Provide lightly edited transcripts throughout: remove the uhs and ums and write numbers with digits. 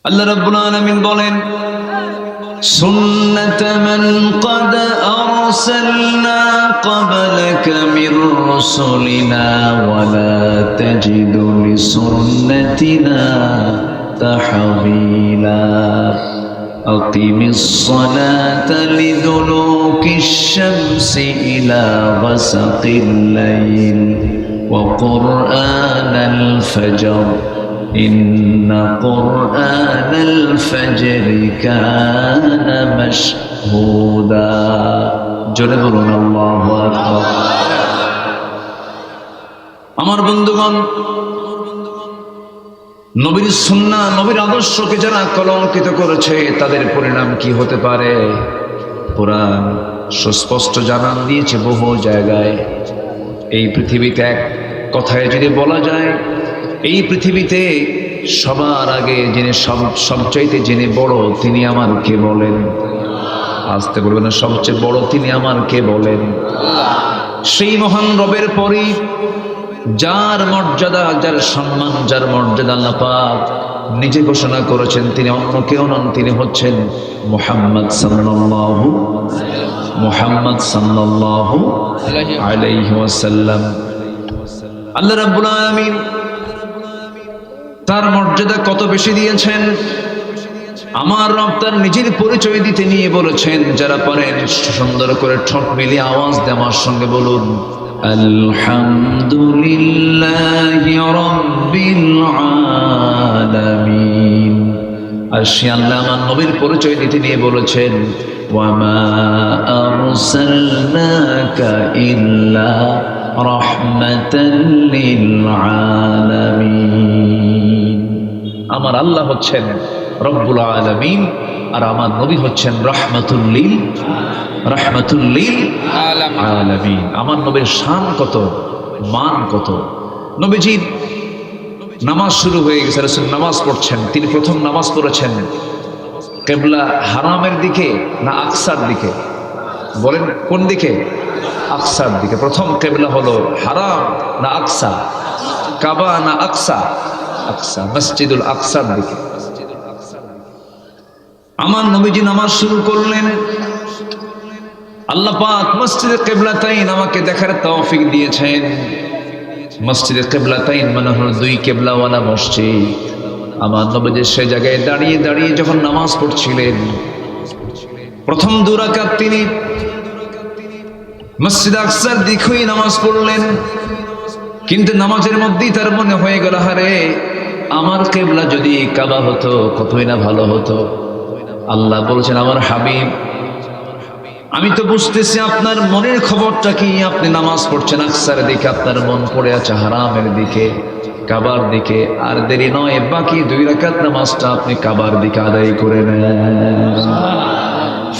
আল্লাহ রাব্বুল আলামিন বলেন, সুন্নাত মান ক্বাদ আরসালনা ক্বাবলাকা মির রাসূলিনা ওয়া লা তাজিদু লিসুন্নাতিনা তাহওয়িলা আকিমিস সালাতা লিদুলুকিশ শামসি ইলা গাসাকিল লাইল ওয়া কুরআনাল ফাজর ইন্না কুরআনাল ফাজরি কানা মাশহুদা। জোরে বলুন আল্লাহু আকবার। আমার বন্ধুগণ, নবীর সুন্নাহ, নবীর আদর্শকে যারা কলঙ্কিত করেছে তাদের পরিণাম কি হতে পারে? কোরআন সুস্পষ্ট জানান দিয়েছে বহু জায়গায়। এই পৃথিবীতে এক কথায় যদি বলা যায়, এই পৃথিবীতে সবার আগে যিনি সবচাইতে যিনি বড় তিনি আমার কে বলেন? আসতে বলবেন না, সবচেয়ে বড় তিনি আমার কে বলেন? সেই মহান রবের পরই যার মর্যাদা, যার সম্মান, যার মর্যাদা আল্লাহ পাক নিজে ঘোষণা করেছেন, তিনি অন্য কেউ নন, তিনি হচ্ছেন মুহাম্মদ সাল্লাল্লাহু আলাইহি ওয়াসাল্লাম। আল্লাহ রাব্বুল আলামিন তার মর্যাদা কত বেশি দিয়েছেন। আমার রব তার নিজের পরিচয় দিতে নিয়ে বলেছেন, যারা পারেন সুন্দর করে ঠোঁট মিলিয়ে আওয়াজ দিয়ে আমার সঙ্গে বলুন, আলহামদুলিল্লাহি রাব্বিল আলামিন। আর সে আল্লাহ আমার নবীর পরিচয় দিতে নিয়ে বলেছেন, ওয়া মা আরসালনাকা ইল্লা রাহমাতাল লিল আলামিন। আমার আল্লাহ হচ্ছেন রব্বুল আলামিন আর আমার নবী হচ্ছেন রাহমাতুল লিল আলামিন। আমার নবীর শান কত, মান কত। নবীজির নামাজ শুরু হয়ে গেছে, রাসূল নামাজ পড়ছেন। তিনি প্রথম নামাজ পড়েছেন কিবলা হারামের দিকে না আকসার দিকে? বলেন কোন দিকে? আকসার দিকে। প্রথম কিবলা হলো হারাম না আকসা? কাবা না আকসা? আকসা, মসজিদুল আকসার দিকে। আমার নবীজি নামাজ শুরু করলেন। আল্লাহ পাক মসজিদে কিবলাতাইন আমাকে দেখার তৌফিক দিয়েছেন। মসজিদে কিবলাতাইন মানে হলো দুই কিবলাওয়ালা মসজিদ। আমার নবীজি সে জায়গায় দাঁড়িয়ে দাঁড়িয়ে যখন নামাজ পড়ছিলেন, প্রথম 2 রাকাত তিনি মসজিদ আকসার দিকেই নামাজ পড়লেন। কিন্তু নামাজের মধ্যেই তার মনে হয়ে গেল, হারে আমার কিবলা যদি কাবা হতো কতই না ভালো হতো। আল্লাহ বলছেন, আমার হাবিব, আমি তো বুঝতেছি আপনার মনের খবরটা কি। আপনি নামাজ পড়ছেন আকসার দিকে, আপনার মন পড়ে আছে হারামের দিকে, কাবার দিকে। আর দেরি নয়, বাকি 2 রাকাত নামাজটা আপনি কাবার দিকে আদায় করে নেন।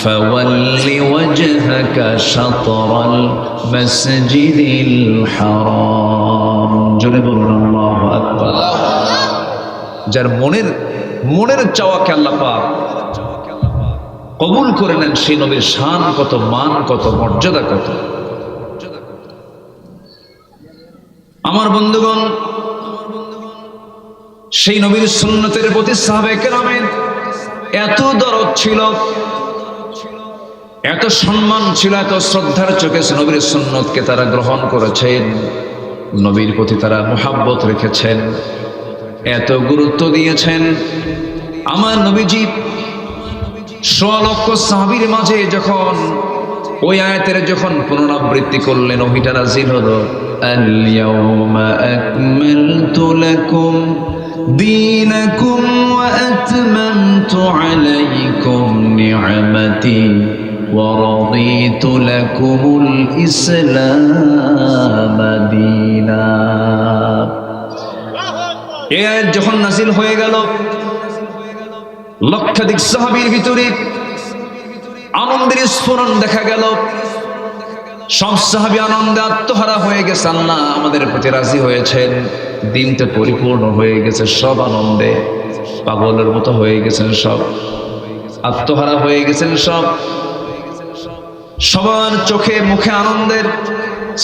ফাওয়াল্লি ওয়াজহাকা শাতরাল মাসজিদিল হারাম। জোরে বলুন আল্লাহু আকবার। যার মনের চাওয়াকে আল্লাহ পাক কবুল করে নেন, সেই নবীর শান কত, মান কত, মর্যাদা কত। আমার বন্ধুগণ, সেই নবীর সুন্নতের প্রতি সাহাবায়ে কেরামের এত দরদ ছিল, এত সম্মান ছিল, এত শ্রদ্ধার চোখে নবীর সুন্নতকে তারা গ্রহণ করেছেন। নবীর প্রতি তারা মুহাব্বত রেখেছেন, এত গুরুত্ব দিয়েছেন। আমার নবীজি 100 লক্ষ সাহাবীর মাঝে যখন ওই আয়াতের যখন পুনরাবৃত্তি করলেন, ওহিটা নাযিল হলো, আল ইয়াউমা আকমালতু লাকুম দীনাকুম ওয়া আতমামতু আলাইকুম নি'মাতি ওয়া রাদিতু লাকুমুল ইসলাম দীনা। এই আয়াত যখন নাযিল হয়ে গেল, লক্ষাধিক সাহাবীর ভিতরে আনন্দের স্ফুরণ দেখা গেল। সব সাহাবী আনন্দে আত্মহারা হয়ে গেছে। আল্লাহ আমাদের প্রতি রাজি হয়েছেন, দিনটা পরিপূর্ণ হয়ে গেছে। সব আনন্দে পাগলের মতো হয়ে গেছেন, সব আত্মহারা হয়ে গেছেন। সবার চোখে মুখে আনন্দের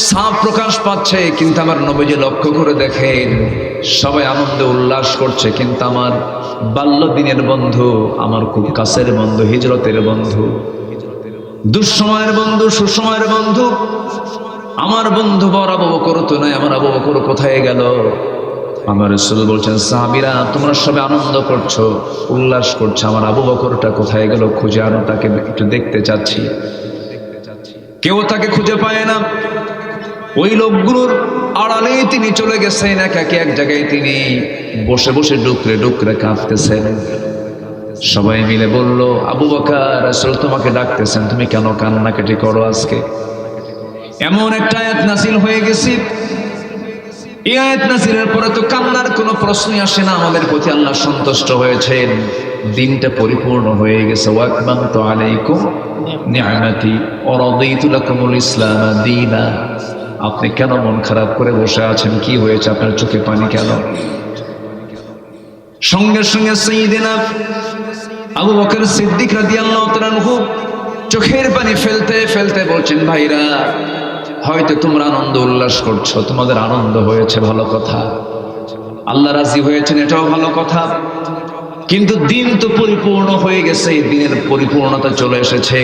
সাপ প্রকাশ পাচ্ছে, কিন্তু আমার নবীজি লক্ষ্য করে দেখেন সবাই আনন্দে উল্লাস করছে, কিন্তু আমার বাল্যদিনের বন্ধু, আমার খুব কাছের বন্ধু, হিজরতের বন্ধু, দুঃসময়ের বন্ধু, সুসময়ের বন্ধু, আমার বন্ধু বড় আবু বকর তো নাই, আমার আবু বকর কোথায় গেল? আমার রাসূল বলছেন, সাহাবীরা তোমরা সবাই আনন্দ করছো, উল্লাস করছো, আমার আবু বকরটা কোথায় গেল? খুঁজে আনো, তাকে একটু দেখতে চাচ্ছি। কেউ তাকে খুঁজে পায় না। ওই লোকগুলোর আড়ালেই তিনি চলে গেছেন, একাকি এক জায়গায় তিনি বসে বসে ডুকরে ডুকরে কাঁদতেছেন। সবাই মিলে বলল, আবু বকর, রাসূল তোমাকে ডাকতেছেন, তুমি কেন কান্নাকাটি করো আজকে? এমন একটা আয়াত নাযিল হয়ে গেছে, এই আয়াত নাযিলের পরে তো কান্নার কোনো প্রশ্নই আসে না। আমাদের প্রতি আল্লাহ সন্তুষ্ট হয়েছেন, দিনটা পরিপূর্ণ হয়ে গেছে। ওয়াকমানতু আলাইকুম নি'মাতি ওয়া রাদিতু লাকুমুল ইসলাম দীনা। আপনি কেন মন খারাপ করে বসে আছেন? কি হয়েছে? আপনার চোখে পানি কেন? সঙ্গে সঙ্গে সাইয়্যিদিনা আবু বকর সিদ্দিক রাদিয়াল্লাহু তাআলা আনহু চোখের পানি ফেলতে ফেলতে বলছেন, ভাইরা হয়তো তোমরা আনন্দ উল্লাস করছো, তোমাদের আনন্দ হয়েছে, ভালো কথা, আল্লাহ রাজি হয়েছেন, এটাও ভালো কথা, কিন্তু দিন তো পরিপূর্ণ হয়ে গেছে, দিনের পরিপূর্ণতা চলে এসেছে।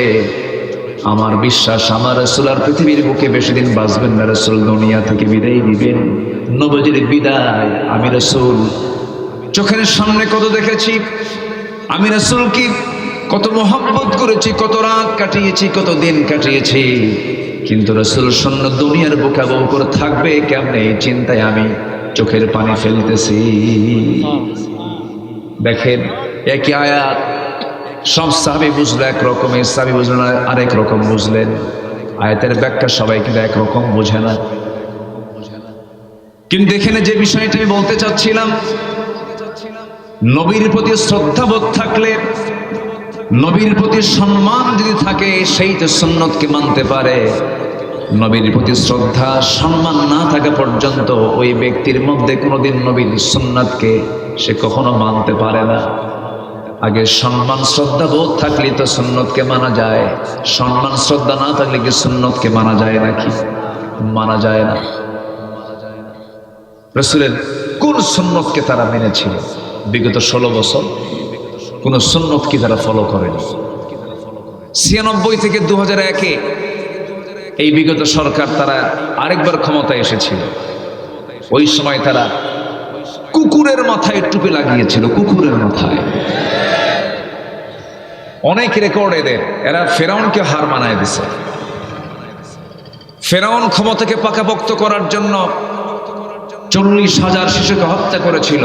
আমার বিশ্বাস আমার রাসূল আর পৃথিবীর বুকে বেশি দিন বাঁচবেন না। রাসূল দুনিয়া থেকে বিদায় দিবেন। নবীজির বিদায় আমি রাসূল চোখের সামনে কত দেখেছি। আমি রাসূলকে কত মহব্বত করেছি, কত রাত কাটিয়েছি, কত দিন কাটিয়েছি, কিন্তু রাসূল শূন্য দুনিয়ার বুকে আবু বকর থাকবে কেমনে, এই চিন্তায় আমি চোখের পানি ফেলতেছি। দেখেন একই আয়াত সব সাহাবী বুঝলো একরকম, এই সাহাবী বুঝলেন আরেক রকম বুঝলেন। আয়াতের ব্যাখ্যা সবাই কিন্তু একরকম বোঝে না। কিন্তু এখানে যে বিষয়টা আমি বলতে চাচ্ছিলাম, নবীর প্রতি শ্রদ্ধাবোধ থাকলে, নবীর প্রতি সম্মান যদি থাকে, সেই তো সুন্নতকে মানতে পারে। নবীর প্রতি শ্রদ্ধা সম্মান না থাকা পর্যন্ত ওই ব্যক্তির মধ্যে কোনোদিন নবীর সুন্নাতকে সে কখনো মানতে পারে না। আগে সম্মান শ্রদ্ধা বোধ থাকলে তো সুন্নতকে মানা যায়, সম্মান শ্রদ্ধা না থাকলে কি সুন্নতকে মানা যায় নাকি? মানা যায় না। রাসূলের কোন সুন্নতকে তারা মেনেছিল? বিগত 16 বছর কোন সুন্নত কি তারা ফলো করেনি? 96 থেকে 2001-এ এই বিগত সরকার তারা আরেকবার ক্ষমতায় এসেছিল। ওই সময় তারা কুকুরের মাথায় টুপি লাগিয়েছিল, কুকুরের মাথায়। অনেক রেকর্ড এদের, এরা ফেরাউনকে হার মানায় দিছে। ফেরাউন ক্ষমতাকে পাকাপোক্ত করার জন্য 40,000 শিশুকে হত্যা করেছিল,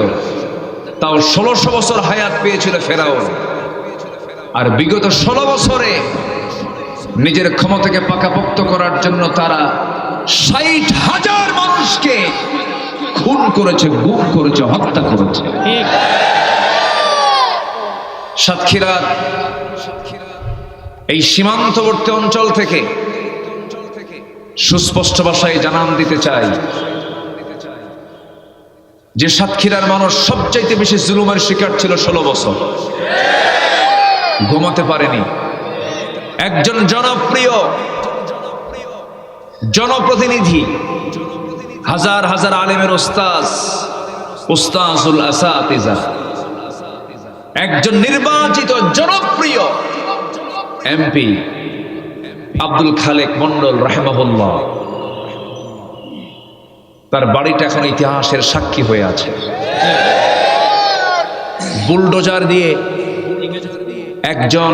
তাও 1600 বছর হায়াত পেয়েছিল ফেরাউন। আর বিগত 16 বছরে নিজের ক্ষমতাকে পাকাপোক্ত করার জন্য তারা 60,000 মানুষকে খুন করেছে, গুম করেছে, হত্যা করেছে। সাতক্ষীরার এই সীমান্তবর্তী অঞ্চল থেকে সুস্পষ্ট ভাষায় জানান দিতে চাই যে সাতক্ষীরার মানুষ সবচাইতে বেশি জুলুমের শিকার ছিল 16 বছর। ঘুমাতে পারেনি। একজন জনপ্রিয় জনপ্রতিনিধি, হাজার হাজার আলেমের উস্তাজুল আসাতিজা, একজন নির্বাচিত জনপ্রিয় এমপি আব্দুল খালেক মন্ডল রাহিমাহুল্লাহ, তার বাড়িটা এখন ইতিহাসের সাক্ষী হয়ে আছে। বুলডোজার দিয়ে একজন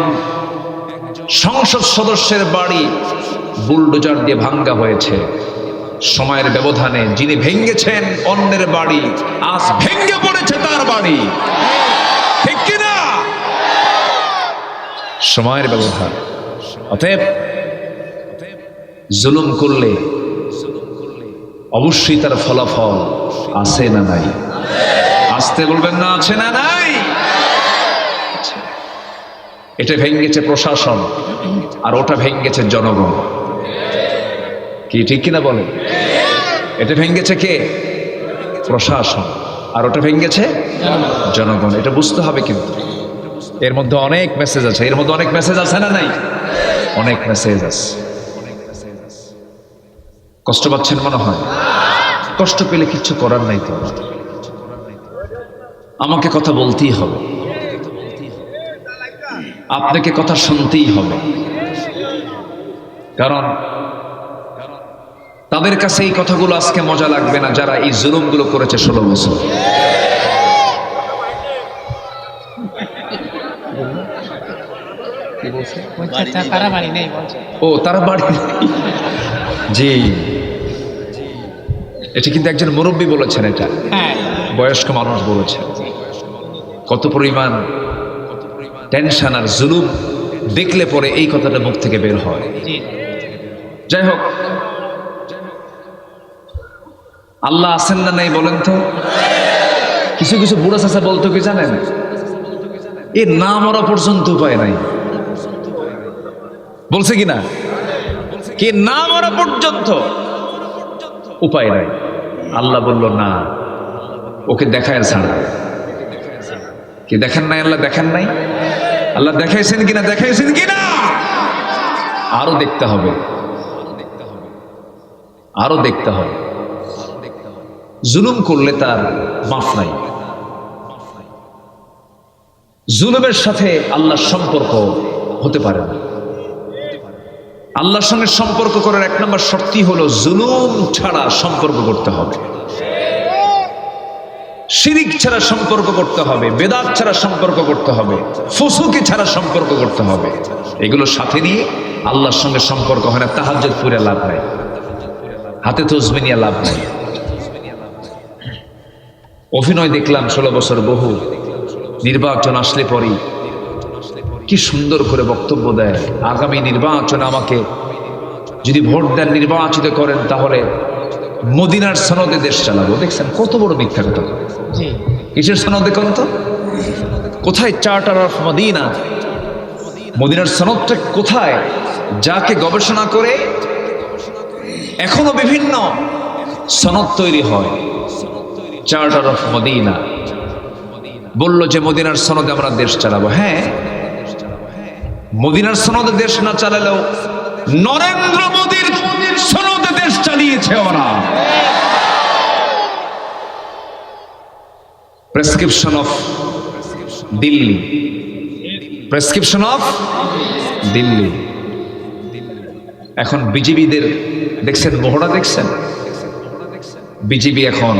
সংসদ সদস্যের বাড়ি বুলডোজার দিয়ে ভাঙ্গা হয়েছে। সময়ের ব্যবধানে যিনি ভেঙ্গেছেন অন্যের বাড়ি, আজ ভেঙ্গে পড়েছে তার বাড়ি। ঠিক কিনা? সময়ের ব্যবধান। অতএব জুলুম করলে অবশ্যই তার ফলাফল আছে না নাই? আসতে বলবেন না, আছে না নাই? এটা ভেঙ্গেছে প্রশাসন, আর ওটা ভেঙ্গেছে জনগণ। কি ঠিক কিনা বলেন? এটা ভেঙ্গেছে কে? প্রশাসন, আর ওটা ভেঙ্গেছে জনগণ। এটা বুঝতে হবে। কিন্তু এর মধ্যে অনেক মেসেজ আছে, এর মধ্যে অনেক মেসেজ আছে না নাই? অনেক মেসেজ আছে। কষ্ট পাচ্ছেন মনে হয়? কষ্ট পেলে কিচ্ছু করার নাই তো, আমাকে কথা বলতেই হবে, আপনাকে কথা শুনতেই হবে। কারণ তাদের কাছে এই কথাগুলো আজকে মজা লাগবে না যারা এই জুলুমগুলো করেছে 16 বছর। ও তারা বাড়ি নেই। জি, এটা কিন্তু একজন মুরব্বী বলেছেন, এটা বয়স্ক মানুষ বলেছেন। কত পরিমাণ টেনশন আর জুলুম দেখলে পরে এই কথাটা মুখ থেকে বের হয়। যাই হোক, আল্লাহ আছেন না নাই বলেন তো? কিছু কিছু বুড়া চাচা বলতো কি জানেন, এ না মরা পর্যন্ত উপায় নাই। বলছে কি না? কে না মরা পর্যন্ত উপায় নাই। আল্লাহ বলল না, ওকে দেখায় ছাড়া। কি দেখেন নাই? আল্লাহ দেখেন নাই? আল্লাহ দেখাইছেন কিনা? দেখাইছেন কিনা? আরো দেখতে হবে, আরো দেখতে হবে। জুলুম করলে তার মাফ নাই। জুলুমের সাথে আল্লাহর সম্পর্ক হতে পারে না। আল্লাহর সঙ্গে সম্পর্ক করার 1 নম্বর শর্তই হলো জুলুম ছাড়া সম্পর্ক করতে হবে, শিরিক ছাড়া সম্পর্ক করতে হবে, বেদাত ছাড়া সম্পর্ক করতে হবে, ফুসুকি ছাড়া সম্পর্ক করতে হবে। এগুলো সাথে নিয়ে আল্লাহর সঙ্গে সম্পর্ক হয় না। তাহাজ্জুদ পড়ে লাভ নাই, হাতে তসবিহ নিয়ে লাভ নাই। অভিনয় দেখলাম 16 বছর, বহু নির্বাচন আসলে পরই কি সুন্দর করে বক্তব্য দেয়। আগামী নির্বাচনে আমাকে যদি ভোট দেন, নির্বাচিত করেন, তাহলে মদিনার সনদে দেশ চালাবো। দেখছেন কত বড় মিথ্যা কথা। কিসের সনদে কোন তো? কোথায় চার্টার অফ মদিনা? মদিনার সনদটা কোথায়? যাকে গবেষণা করে এখনো বিভিন্ন সনদ তৈরি হয়, চার্টার অফ মদিনা বলল যে মদিনার সনদে আমরা দেশ চালাবো। হ্যাঁ, মদিনার সনদে দেশ না চালালেও নরেন্দ্র মোদীর সনদে দেশ চালিয়েছে ওরা। Prescription of Delhi, prescription of Delhi. এখন বিজেপিদের দেখছেন, মহড়া দেখছেন? বিজেপি এখন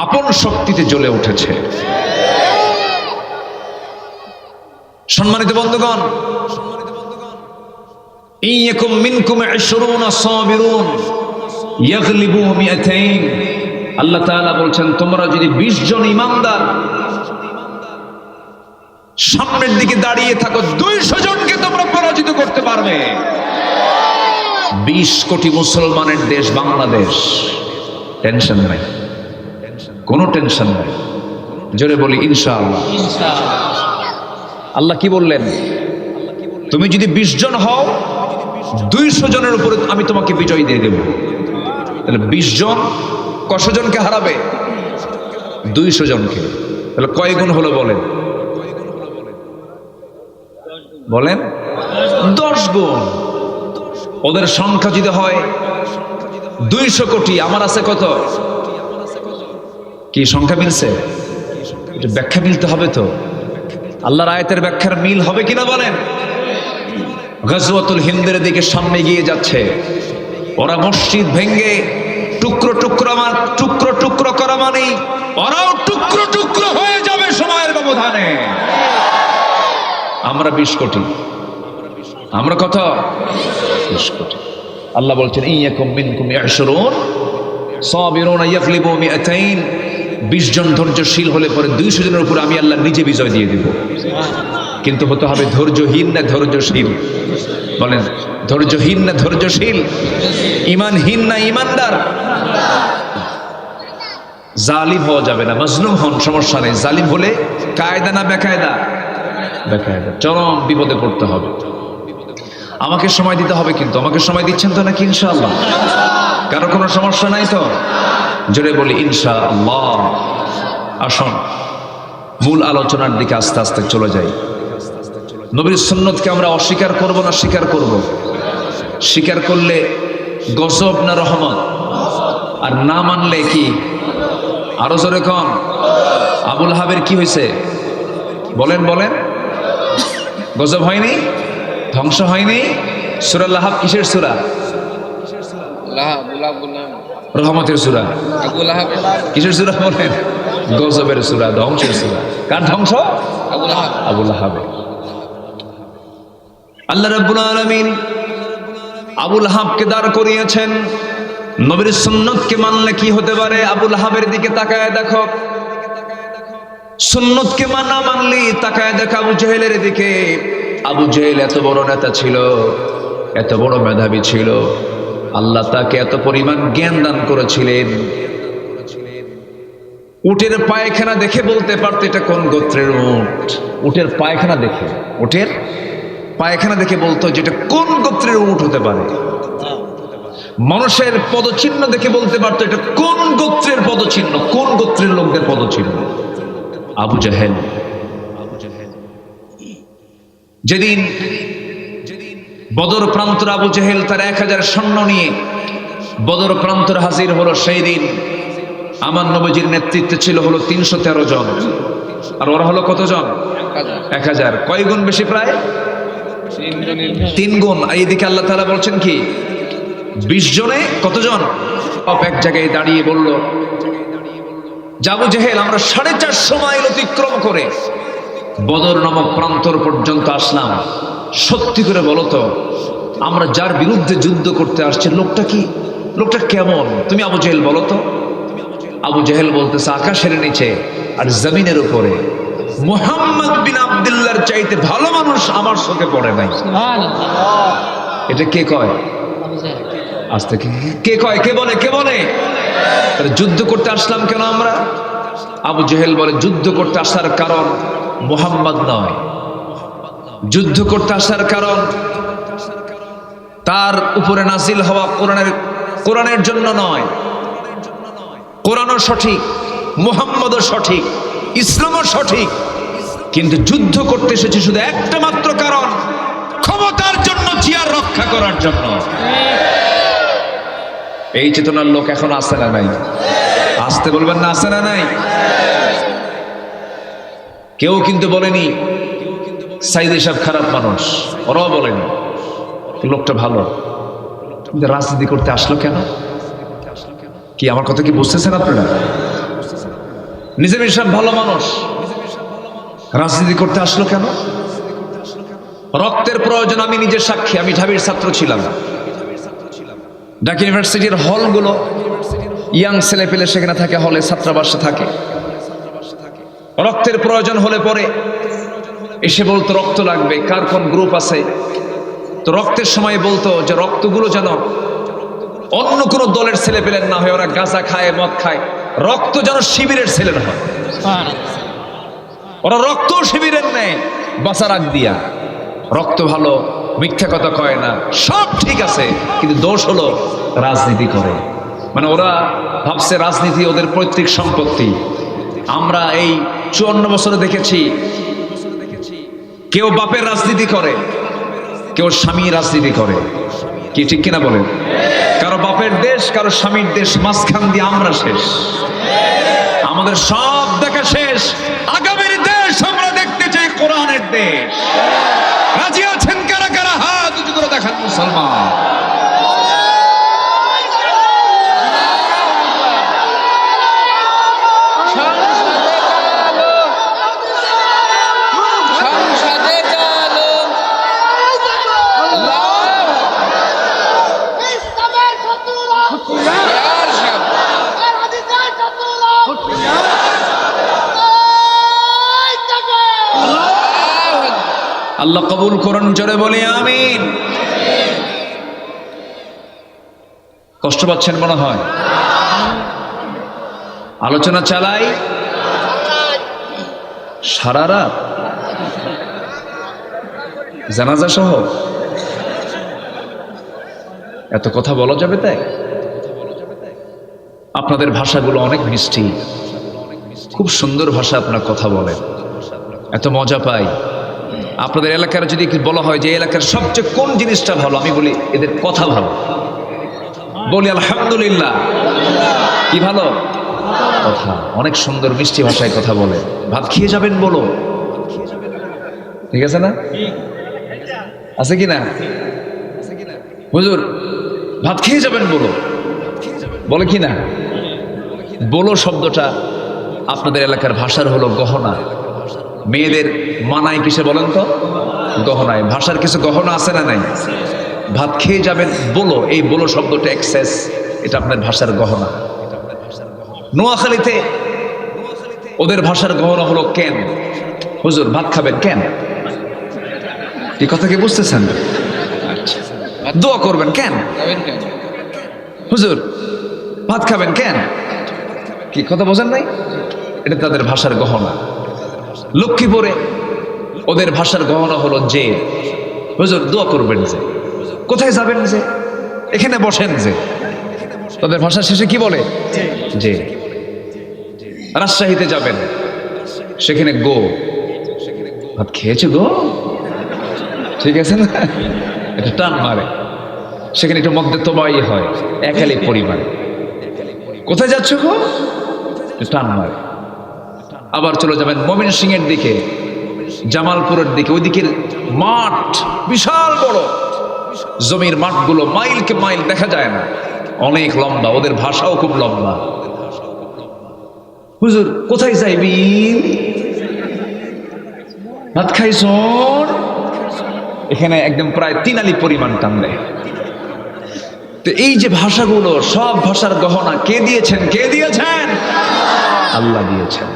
আপন শক্তিতে জ্বলে উঠেছে। সম্মানিত বন্ধুগণ, ইয়াকুম মিনকুম 20 সাবিরুন ইয়াগলিবু 200। আল্লাহ তাআলা বলছেন, তোমরা যদি 20 জন ঈমানদার সামনের দিকে দাঁড়িয়ে থাকো, 200 জনকে তোমরা পরাজিত করতে পারবে। 20 কোটি মুসলমানের দেশ বাংলাদেশ, টেনশন নাই, কোনো টেনশন নাই। জোরে বলি ইনশাআল্লাহ। আল্লাহ কি বললেন? তুমি যদি 20 জন হও, 200 জনের উপরে আমি তোমাকে বিজয় দিয়ে দেব। তাহলে 20 জন কত জনকে হারাবে? 200 জনকে। তাহলে কয় গুণ হলো বলেন? বলেন 10 গুণ। ওদের সংখ্যা যদি হয় 200 কোটি, আমার আছে কত? কি সংখ্যা মিলছে? এটা ব্যাখ্যা মিলতে হবে তো। আল্লাহর আয়াতের ব্যাখ্যার মিল হবে কিনা বলেন? গজওয়াতুল হিন্দের দিকে সামনে গিয়ে যাচ্ছে, ওরা মসজিদ ভেঙ্গে টুকরো টুকরো করা মানে ওরাও টুকরো হয়ে যাবে সময়ের ব্যবধানে। আমরা 20 কোটি, আমরা কত? 20 কোটি। আল্লাহ বলছেন, ইয়াকুম মিনকুম 20 সাবিরুন ইয়াগলিবু 200। 20 জন ধৈর্যশীল হলে পরে 200 জনের উপর আমি আল্লাহ নিজে বিজয় দিয়ে দিব। কিন্তু হতে হবে ধৈর্যহীন না ধৈর্যশীল? বলেন, ধৈর্যহীন না ধৈর্যশীল? ঈমানহীন না ঈমানদার? জালিম হওয়া যাবে না, মজলুম হন, সমস্যা নেই। জালিম হলে কায়দা না বেকায়দা? বেকায়দা। চরম বিপদে পড়তে হবে। আমাকে সময় দিতে হবে, কিন্তু আমাকে সময় দিচ্ছেন তো নাকি? ইনশাআল্লাহ। কারো কোনো সমস্যা নাই তো? জোরে বলি ইনশাআল্লাহ। আসুন মূল আলোচনার দিকে আস্তে আস্তে চলে যাই। নবীর সুন্নতকে আমরা অস্বীকার করব না স্বীকার করব? স্বীকার করলে গজব না রহমত? আর না মানলে কি? আরো জোরে কন। আবুল আহাবের কি হয়েছে বলেন বলেন? গজব হয়নি? ধ্বংস হয়নি? সূরা লাহাব কিসের সূরা? রহমতের সূরা। কিসের সূরা বলেন? গজবের সূরা, ধ্বংসের সূরা। কার ধ্বংস? আবুল আহাবের। আল্লাহ রাব্বুল আলামিন আবুল আহাবকে দাঁড় করিয়েছেন। নবীর সুন্নতকে মানলে কি হতে পারে? আবুল আহাবের দিকে তাকায় দেখো। সুন্নতকে না মানলি তাকায় দেখো আবু জেহেলের দিকে। আবু জেহেল এত বড় নেতা ছিল, এত বড় মেধাবী ছিল, আল্লাহ তাকে এত পরিমাণ জ্ঞান দান করেছিলেন। উটের পায়খানা দেখে বলতে পারতো এটা কোন গোত্রের উট। উটের পায়খানা দেখে, উটের পায়খানা দেখে বলতো যেটা কোন গোত্রের উট হতে পারে। মানুষের পদচিহ্ন দেখে বলতে পারতো এটা কোন গোত্রের পদচিহ্ন, কোন গোত্রের লোকদের পদচিহ্ন। আবু জাহেল যেদিন বদর প্রান্তর আবু জাহেল তার 1000 সৈন্য নিয়ে বদর প্রান্তর হাজির হলো, সেই দিন আমার নবীজির নেতৃত্বে ছিল হলো 313 জন, আর ওরা হলো কতজন? 1000। কয় গুণ বেশি? প্রায় 3 গুণ। এইদিকে আল্লাহ তাআলা বলছেন কি 20 জনে কতজন? এক জায়গায় দাঁড়িয়ে বলল, আবু জেহেল আমরা 450 মাইল অতিক্রম করে বদর নামক প্রান্তর পর্যন্ত আসলাম। সত্যি করে বলো তো, আমরা যার বিরুদ্ধে যুদ্ধ করতে আসছি লোকটা কি, লোকটা কেমন? তুমি আবু জেহেল বলো তো। আবু জেহেল বলতেছে আকাশের নিচে আর জমিনের উপরে মুহাম্মদ বিন আব্দুল্লাহর চাইতে ভালো মানুষ আমার চোখে পড়ে নাই। এটা কে কয়? আজ থেকে কে কয়? কে বলে? কে বলে? যুদ্ধ করতে আসলাম কেন আমরা? আবু জেহেল বলে যুদ্ধ করতে আসার কারণ মুহাম্মদ নয়, যুদ্ধ করতে আসার কারণ তার উপরে নাজিল হওয়া কোরআনের জন্য নয়। কোরআনও সঠিক, মুহাম্মদও সঠিক, ইসলামও সঠিক, কিন্তু যুদ্ধ করতে এসেছে শুধু একটা মাত্র কারণ, ক্ষমতার জন্য, জিয়ার রক্ষা করার জন্য। এই চেতনার লোক এখন আছে না নাই? আসতে বলবেন না, আছে না নাই? কেউ কিন্তু বলেনি সাইদি সাহেব খারাপ মানুষ, ওরাও বলেনি লোকটা ভালো, কিন্তু রাজনীতি করতে আসলো কেন? কি আমার কথা কি বুঝতেছেন আপনারা? নিজামী সাহেব ভালো মানুষ, রাজনীতি করতে আসলো কেন? রক্তের প্রয়োজন। আমি নিজের সাক্ষী, আমি ঢাবির ছাত্র ছিলাম। ঢাকা ইউনিভার্সিটির হলগুলো ইয়াং ছেলে পেলে সেখানে থাকে, হলে ছাত্রাবাসে থাকে। রক্তের প্রয়োজন হলে পরে এসে বলতো রক্ত লাগবে, কার কোন গ্রুপ আছে। তো রক্তের সময় বলতো যে রক্তগুলো যেন অন্য কোনো দলের ছেলে পেলেন না হয়, ওরা গাঁজা খায়, মদ খায়, রক্ত যেন শিবিরের ছেলের হয়। ওরা রক্ত শিবিরের নেয় বাঁচা রাখ দিয়া। রক্ত ভালো, মিথ্যা কথা কয় না, সব ঠিক আছে, কিন্তু দোষ হলো রাজনীতি করে। মানে ওরা ভাবছে রাজনীতি ওদের পৈতৃক সম্পত্তি। আমরা এই 54 বছরে দেখেছি কেউ বাপের রাজনীতি করে, কেউ স্বামী রাজনীতি করে। কি ঠিক কিনা বলেন? কারো বাপের দেশ, কারো স্বামীর দেশ, মাঝখান দিয়ে আমরা শেষ। আমাদের সব দেখা শেষ। আগামীর দেশ আমরা দেখতে চাই কোরআনের দেশ। রাজি আছেন কারা কারা? হাত উঁচু করে দেখান মুসলমান। আল্লাহ কবুল করুন, জোরে বলি আমিন। কষ্ট পাচ্ছেন মনে হয়? আলোচনা চালাই সারা রাত, জানাজা সহ। এত কথা বলা যাবে তাই? আপনাদের ভাষাগুলো অনেক মিষ্টি, খুব সুন্দর ভাষা, আপনার কথা বলেন, এত মজা পাই। আপনাদের এলাকার যদি বলা হয় যে এলাকার সবচেয়ে কোন জিনিসটা ভালো, আমি বলি এদের কথা ভালো। বলি আলহামদুলিল্লাহ। কি ভালো কথা, অনেক সুন্দর মিষ্টি ভাষায় কথা বলে। ভাত খেয়ে যাবেন বলো, ঠিক আছে না? আছে কি না? হুজুর ভাত খেয়ে যাবেন বলো, বলে কি না? বলো শব্দটা আপনাদের এলাকার ভাষার হলো গহনা। মেয়েদের মানায় কিসে বলেন তো? গহনায়। ভাষার কিছু গহনা আছে না নাই? ভাত খেয়ে যাবেন বলো, এই বলো শব্দটা এক্সেস, এটা আপনার ভাষার গহনা। নোয়াখালীতে ওদের ভাষার গহনা হলো কেন। হুজুর ভাত খাবেন কেন? এই কথা কি বুঝতেছেন? দোয়া করবেন কেন? হুজুর ভাত খাবেন কেন? কি কথা বোঝেন নাই? এটা তাদের ভাষার গহনা। লক্ষ্মীপুরে ওদের ভাষার গহনা হলো যে, হুজুর দোয়া করবেন যে, কোথায় যাবেন যে, এখানে বসেন যে। তাদের ভাষা শেষে কি বলে? যে। রাজশাহীতে যাবেন, সেখানে গো, ভাত খেয়েছে গো, ঠিক আছে না? এটা টান মারে, সেখানে একটু মধ্যে তোবাই হয়, একালি পরিমাণ। কোথায় যাচ্ছ গো? টান মারে। আবার চলে যাবেন ময়মনসিংহের দিকে, জামালপুরের দিকে, ওই দিকের মাঠ বিশাল বড়, জমির মাঠগুলো মাইলকে মাইল দেখা যায় না, অনেক লম্বা, ওদের ভাষাও খুব লম্বা। হুজুর কোথায় যাইবি? ভাত খাইছন? এখানে একদম প্রায় 3 আলি পরিমাণ টান দেয়। তো এই যে ভাষাগুলো, সব ভাষার গহনা কে দিয়েছেন? কে দিয়েছেন? আল্লাহ দিয়েছেন।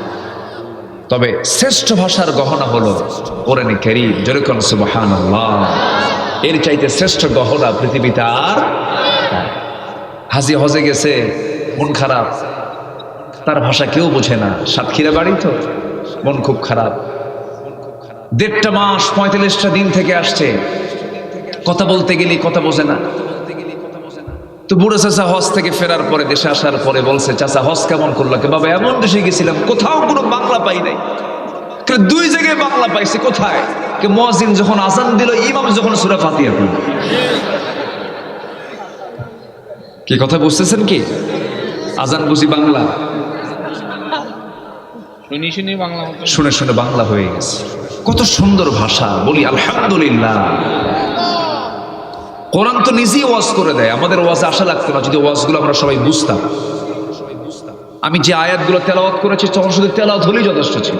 তবে শ্রেষ্ঠ ভাষার গহনা হলো কোরআনে কারীম। যেরকম সুবহানাল্লাহ, এর চাইতে শ্রেষ্ঠ গহনা পৃথিবীতে আর। হাজি হজে গেছে, মন খারাপ, তার ভাষা কেউ বোঝে না। সাতক্ষীরা বাড়ি তো, মন খুব খারাপ, 1.5 মাস 45টা দিন থেকে আসছে, কথা বলতে গেলে কথা বোঝে না। তো বুড়ো চাচা হজ থেকে ফেরার পরে, দেশে আসার পরে বলছে, চাচা হজ কেমন করলো? বাবা এমন দেশে গেছিলাম কোথাও কোনো বাংলা পাই নাই। 2 জায়গায় বাংলা পাইছে। কোথায়? মুয়াজ্জিন যখন আযান দিল, ইমাম যখন সূরা ফাতিহা পড়ল। কি কথা বুঝতেছেন কি? আযান বুঝি বাংলা, শুনে শুনে বাংলা হয়ে গেছে। কত সুন্দর ভাষা, বলি আলহামদুলিল্লাহ। কোরআন তো নিজেই ওয়াজ করে দেয়, আমাদের ওয়াজে আসা লাগতো না যদি ওয়াজগুলো আমরা সবাই বুঝতাম। আমি যে আয়াতগুলো তেলাওয়াত করেছি, তখন শুধু তেলাওয়াত হলেই যথেষ্ট ছিল।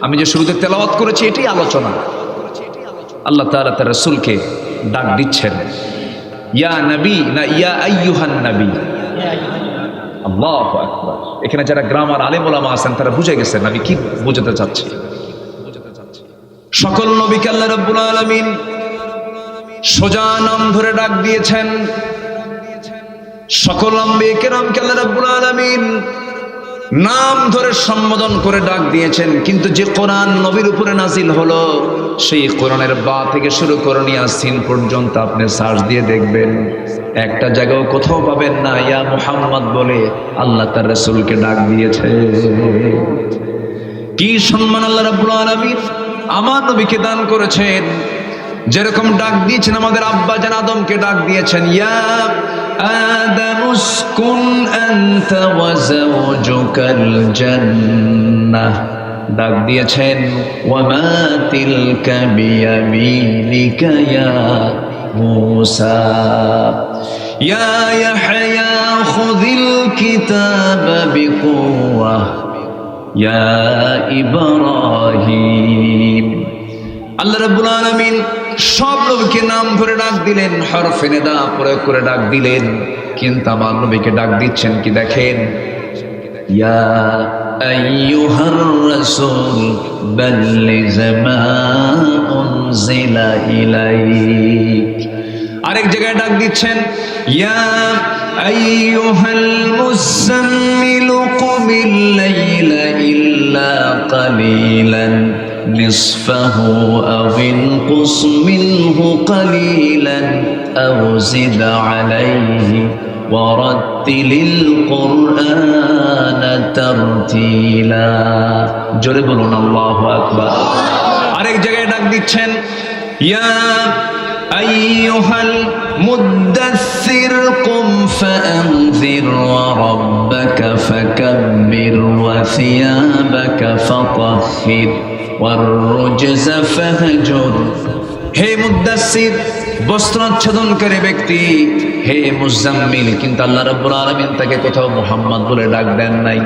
আমি যে শুরুতে তেলাওয়াত করেছি, এটাই আলোচনা। আল্লাহ তাআলা তার রাসূলকে ডাক দিচ্ছেন, ইয়া নবী না ইয়া আইয়ুহান নবী। আল্লাহু আকবার। এখানে যারা গ্রামার আলেম ওলামা আছেন তারা বুঝে গেছেন আমি কি বোঝাতে চাচ্ছি। সকল নবীকে আল্লাহ রাব্বুল আলামিন সোজা নাম ধরে ডাক দিয়েছেন। সকল আম্বিয়া কেরামকে আল্লাহ রাব্বুল আলামিন নাম ধরে সম্বোধন করে ডাক দিয়েছেন। কিন্তু যে কোরআন নবীর উপরে নাজিল হলো, সেই কোরআনের বা থেকে শুরু করে ইয়াসিন পর্যন্ত আপনি সার্চ দিয়ে দেখবেন, একটা জায়গাও কোথাও পাবেন না ইয়া মুহাম্মদ বলে আল্লাহ তার রাসূলকে ডাক দিয়েছে। কি সম্মান আল্লাহ রাব্বুল আলামিন আমার নবীকে দান করেছেন। যেরকম ডাক দিয়েছেন আমাদের আব্বা জান আদমকে ডাক দিয়েছেন, ইয়া আদম উসকুন আনতা ওয়া যাওজুকাল জান্নাহ। ডাক দিয়েছেন ওয়া মা তিলকা বিয়ামিনিকা ইয়া মূসা। ইয়া ইয়াহইয়া খুযিল কিতাবা বিকুওয়া ইয়া ইব্রাহিম। আল্লাহ রাব্বুল আলামিন সব নবীকে নাম ধরে ডাক দিলেন, হরফে নিদা প্রয়োগ করে ডাক দিলেন। কিন্তু আমার নবীকে ডাক দিচ্ছেন কি দেখেন, ইয়া আইয়ুহার রাসূল বাল্লিগ মা উনজিলা ইলাইক। আরেক জায়গায় ডাক দিচ্ছেন, ইয়া আইয়ুহাল মুযাম্মিল কুমিল লাইলা ইল্লা কালিলান নিসফাহু আও ইনকুস মিনহু কালিলান আও জিদ আলাইহি ওয়ারাত্তিলিল কুরআনা তারতিলা। জোরে বলুন আল্লাহু আকবার। আরেক জায়গায় ডাক দিচ্ছেন, ইয়া আইয়ুহাল মুদ্দাসসির কুম ফাআনযির ওয়া রাব্বাকা ফাকাব্বির ওয়া সিয়াবাকা ফাতাহহির ওয়ার রুজজা ফাহজুর। হে মুদ্দাসসির, বস্ত্রাচ্ছাদনকারী ব্যক্তি, হে মুজাম্মিল, কিন্তু আল্লাহ রাব্বুল আলামিন তাকে কোথাও মুহাম্মদ বলে ডাক দেন নাই।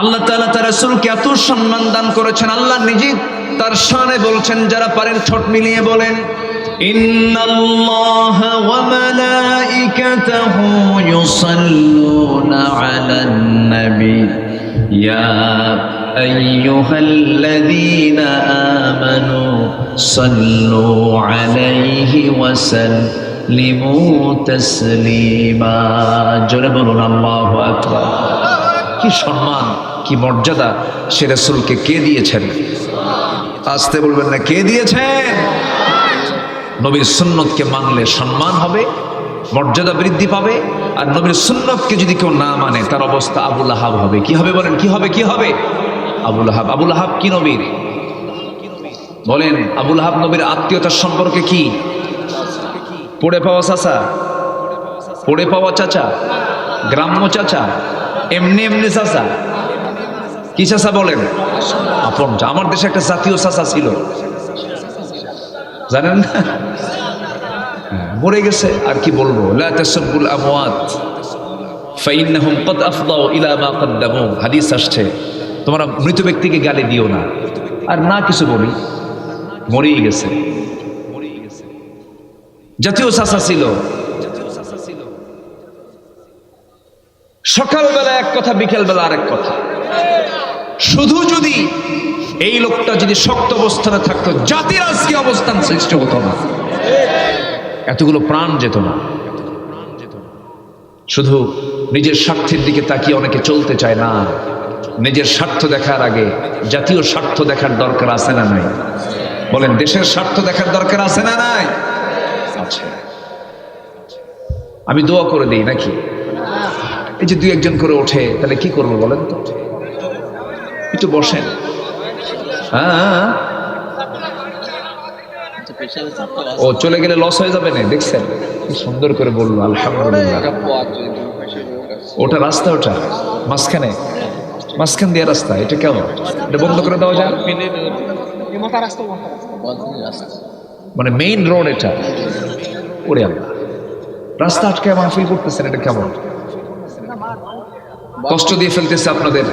আল্লাহ তাআলা তার রাসূলকে এত সম্মান দান করেছেন, আল্লাহ নিজে তার শানে বলছেন, যারা পারেন ঠোঁট মিলিয়ে বলেন, ইন্নাল্লাহা ওয়া মালাইকাতাহু ইউসাল্লুনা আলান নবী ইয়া আইয়ুহাল্লাযীনা আমানু সাল্লু আলাইহি ওয়া সাল্লিমু তাসলিমা। জোরে বলুন আল্লাহু আকবার। কি সম্মান, কি মর্যাদা সে রাসূলকে কে দিয়েছেন? আসতে বলবেন না, কে দিয়েছেন? নবীর সুন্নতকে মানলে সম্মান হবে, মর্যাদা বৃদ্ধি পাবে। আর নবীর সুন্নতকে যদি কেউ না মানে তার অবস্থা আবু লাহাব হবে। কি হবে বলেন? কি হবে? কি হবে? আবু লাহাব। আবু লাহাব কি নবীর? বলেন, আবু লাহাব নবীর আত্মীয়তার সম্পর্কে কি? পড়ে পাওয়া চাচা, পড়ে পাওয়া চাচা, গ্রাম্য চাচা, এমনি এমনি চাচা? কি চাচা বলেন? আপন। আমার দেশে একটা জাতীয় চাচা ছিল, জানেন না? মরে গেছে, আর কি বলবো। লা তাসুবুল আমওয়াত ফাইন্নাহুম ক্বাদ আফদাউ ইলা মা কদ্দামু। হাদিস আসছে, তোমরা মৃত ব্যক্তিকে গালি দিও না। আর না কিছু বলি, মরেই গেছে। জাতীয় চাচা ছিল, সকালবেলা এক কথা, বিকেলবেলা আরেক কথা। শুধু যদি এই লোকটা যদি শক্ত অবস্থানে থাকতো, জাতির আজকে অবস্থান সৃষ্টি হতো না, এতগুলো প্রাণ যেত না। শুধু নিজের স্বার্থের দিকে তাকিয়ে অনেকে চলতে চায় না। নিজের স্বার্থ দেখার আগে জাতীয় স্বার্থ দেখার দরকার আছে না নাই? বলেন, দেশের স্বার্থ দেখার দরকার আছে না নাই? আছে। আমি দোয়া করে দিই নাকি? এই যে দুই একজন করে ওঠে, তাহলে কি করবো বলেন তো? একটু বসেন। হ্যাঁ, ও চলে গেলে লস হয়ে যাবে না, দেখছেন কি সুন্দর করে বললো। আলহামদুলিল্লাহ। ওটা রাস্তা, ওটা মাঝখানে, মাঝখান দিয়ে রাস্তা, এটা কেমন? এটা বন্ধ করে দেওয়া যায়? মানে মেইন রোড এটা। ওরে আল্লাহ, রাস্তা আটকে মাহফিল করতেছেন, এটা কেমন? কষ্ট দিয়ে ফেলতেছে আপনাদের,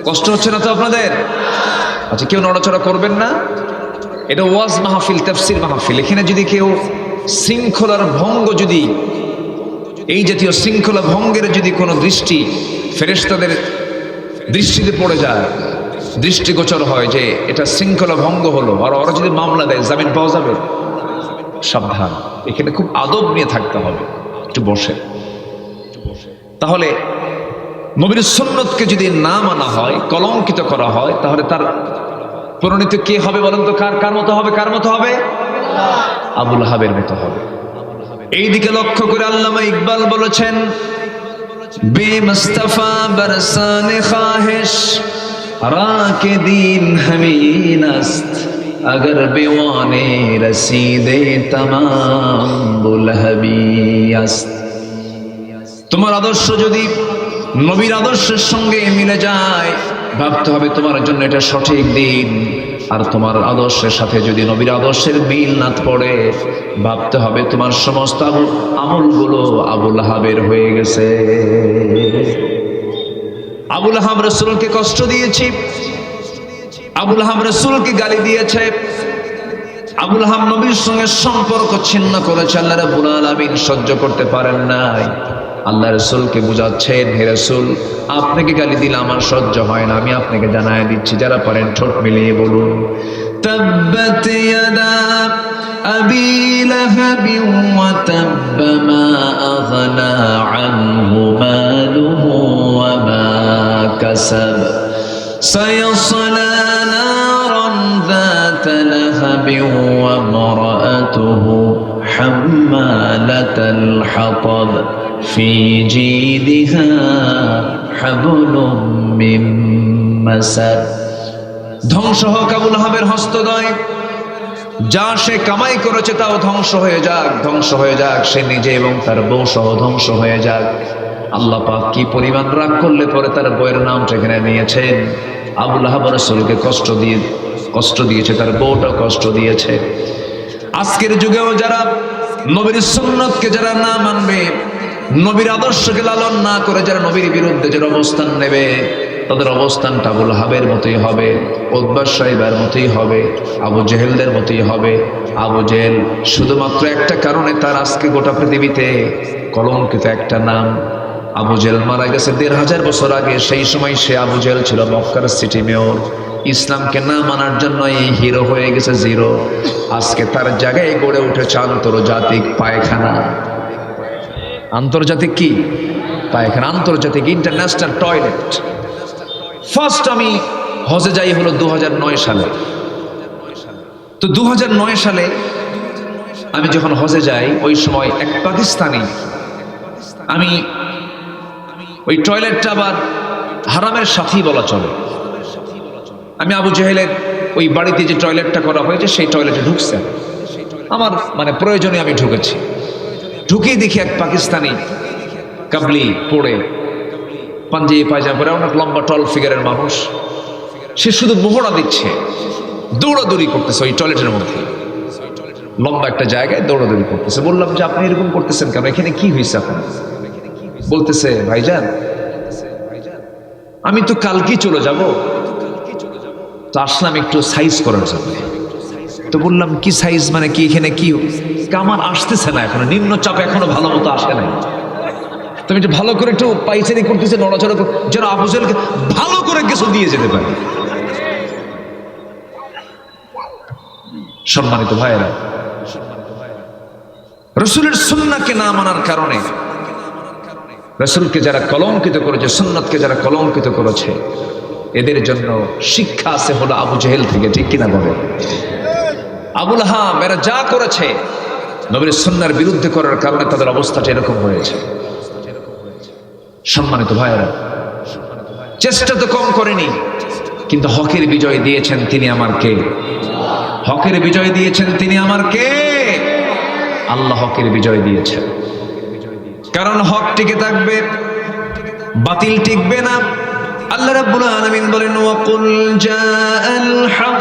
কষ্ট হচ্ছে না তো আপনাদের? আচ্ছা, কেউ নড়াচড়া করবেন না। এটা ওয়াজ মাহফিল, তাফসীর মাহফিল। এখানে যদি কেউ শৃঙ্খলার ভঙ্গ, যদি এই জাতীয় শৃঙ্খলা ভঙ্গের যদি কোনো দৃষ্টি ফেরেশতাদের দৃষ্টিতে পড়ে যায়, দৃষ্টিগোচর হয় যে এটা শৃঙ্খলা ভঙ্গ হলো, আর ওরা যদি মামলা দেয়, জামিন পাওয়া যাবে? সাবধান, এখানে খুব আদব নিয়ে থাকতে হবে। একটু বসে। তাহলে নবীর সুন্নতকে যদি না মানা হয়, কলঙ্কিত করা হয়, তাহলে তার পরিণতি কে হবে বলেন তো? কার মতো হবে? কার মতো হবে? আবু লাহাবের মতো হবে। এই দিকে লক্ষ্য করে আল্লামা ইকবাল বলেছেন, বেমুস্তাফা বরসানে খাহিশ রাকে দিন হামিন আস্ত, अगर बेवाने रसीदे तमाम बुलहबी अस्त। তোমার আদর্শ যদি নবীর আদর্শের সঙ্গে মিলে যায়, ভাবতে হবে তোমার জন্য এটা সঠিক দিন। আর তোমার আদর্শের সাথে যদি নবীর আদর্শের মিল না পড়ে, ভাবতে হবে তোমার সমস্ত আমলগুলো আবু লাহাবের হয়ে গেছে। আবু লাহাব রাসূলকে কষ্ট দিয়েছে, আবু লাহাব রাসূলকে গালি দিয়েছে, আবু লাহাব নবীর সঙ্গে সম্পর্ক ছিন্ন করেছে। আল্লাহ রাব্বুল আলামিন সহ্য করতে পারেন নাই। আল্লাহ রাসূলকে বুঝাচ্ছেন, হে রাসূল, আপনাকে গালি দিলে আমার সহ্য হয় না, আমি আপনাকে জানায় দিচ্ছি। যারা পারেন ঠোঁট মিলিয়ে বলুন, তাব্বাত ইয়াদা আবি লাহাব ওয়া তাব্ব মা আগনা আনহু মালুহু ওয়া মা কাসাব সায়াসলা নারান যাতা লাহাব ওয়া ইমরাআতুহু হাম্মালাতাল হাতাব ফি জিদিহা হাবলুম মিন মাসাদ। ধ্বংস হোক আবু লাহাবের হস্তদ্বয়, যা সে কামাই করেছে তাও ধ্বংস হয়ে যাক, ধ্বংস হয়ে যাক, সে নিজে এবং তার বউ সহ ধ্বংস হয়ে যাক। আল্লাহ পাক কি পরিমাণ রাগ করলে পরে তার বউয়ের নামটা এখানে নিয়েছেন। আবু লাহাব রাসূলকে কষ্ট দিয়েছে, তার বউটা কষ্ট দিয়েছে। আজকের যুগেও যারা নবীর সুন্নতকে যারা না মানবে, নবীর আদর্শকে লালন না করে যারা নবীর বিরুদ্ধে যারা অবস্থান নেবে, তাদের অবস্থানটা আবু লাহাবের মতোই হবে, উতবা সাইবার মতোই হবে, আবু জেহেলদের মতোই হবে। আবু জেহেল শুধুমাত্র একটা কারণে তার আজকে গোটা পৃথিবীতে কলঙ্কিত একটা নাম। আবু জেহেল মারা গেছে 1500 বছর আগে, সেই সময় সে আবু জেহেল ছিল মক্কার সিটি মেয়র। ইসলামকে না মানার জন্য এই হিরো হয়ে গেছে জিরো। আজকে তার জায়গায় গড়ে উঠেছে আন্তর্জাতিক পায়খানা। আন্তর্জাতিক কি পায়খানা, আন্তর্জাতিক ইন্টারন্যাশনাল টয়লেট। ফার্স্ট আমি হজে যাই হলো 2009 সালে। তো 2009 সালে আমি যখন হজে যাই, ওই সময় এক পাকিস্তানি, আমি ওই টয়লেটটা আবার হারামের সাথী বলা চলে। আমি আবু জেহেলের ওই বাড়িতে যে টয়লেটটা করা হয়েছে সেই টয়লেটে ঢুকছে, আমার মানে প্রয়োজনে আমি ঢুকেছি। ঢুকেই দেখি এক পাকিস্তানি কাবলি পড়ে, পাঞ্জাবি পায়জামা পরে, অনেক লম্বা টল ফিগারের মানুষ, সে শুধু মোহরা দিচ্ছে, দৌড়াদৌড়ি করতেছে ওই টয়লেটের মধ্যে, লম্বা একটা জায়গায় দৌড়াদৌড়ি করতেছে। বললাম যে আপনি এরকম করতেছেন কেন, এখানে কি হয়েছে আপনার? বলতেছে ভাইজান আমি তো কালকেই চলে যাব, তো আসলাম একটু সাইজ করার জন্য। তো বললাম কি সাইজ মানে কি, এখানে কি? আমার আসতেছে না এখনো, নিম্নচাপ এখনো ভালো মতো আসে নাই। তুমি একটু ভালো করে একটু পাইচারি করতেছে, নড়াচড়া যেন আবু জেহেলকে ভালো করে কিছু দিয়ে যেতে পারে। সম্মানিত ভাইয়েরা, রাসূলের সুন্নাহকে না মানার কারণে, রাসূলকে যারা কলঙ্কিত করেছে, সুন্নাতকে যারা কলঙ্কিত করেছে, এদের জন্য শিক্ষা আছে হলো আবু জেহেল থেকে, ঠিক কিনা বলে? আবু লাহাব এরা যা করেছে নবীর সুন্নাহর বিরুদ্ধে করার কারণে তাদের অবস্থাটা এরকম হয়েছে। সম্মানিত ভাইয়েরা, চেষ্টা তো কম করেনি, কিন্তু হকের বিজয় দিয়েছেন তিনি আমার কে? হকের বিজয় দিয়েছেন তিনি আমার কে? আল্লাহ হকের বিজয় দিয়েছেন। কারণ হক টিকে থাকবে, বাতিল টিকবে না। আল্লাহ রাব্বুল আলামিন বলেন ওয়াকুল জাআল হক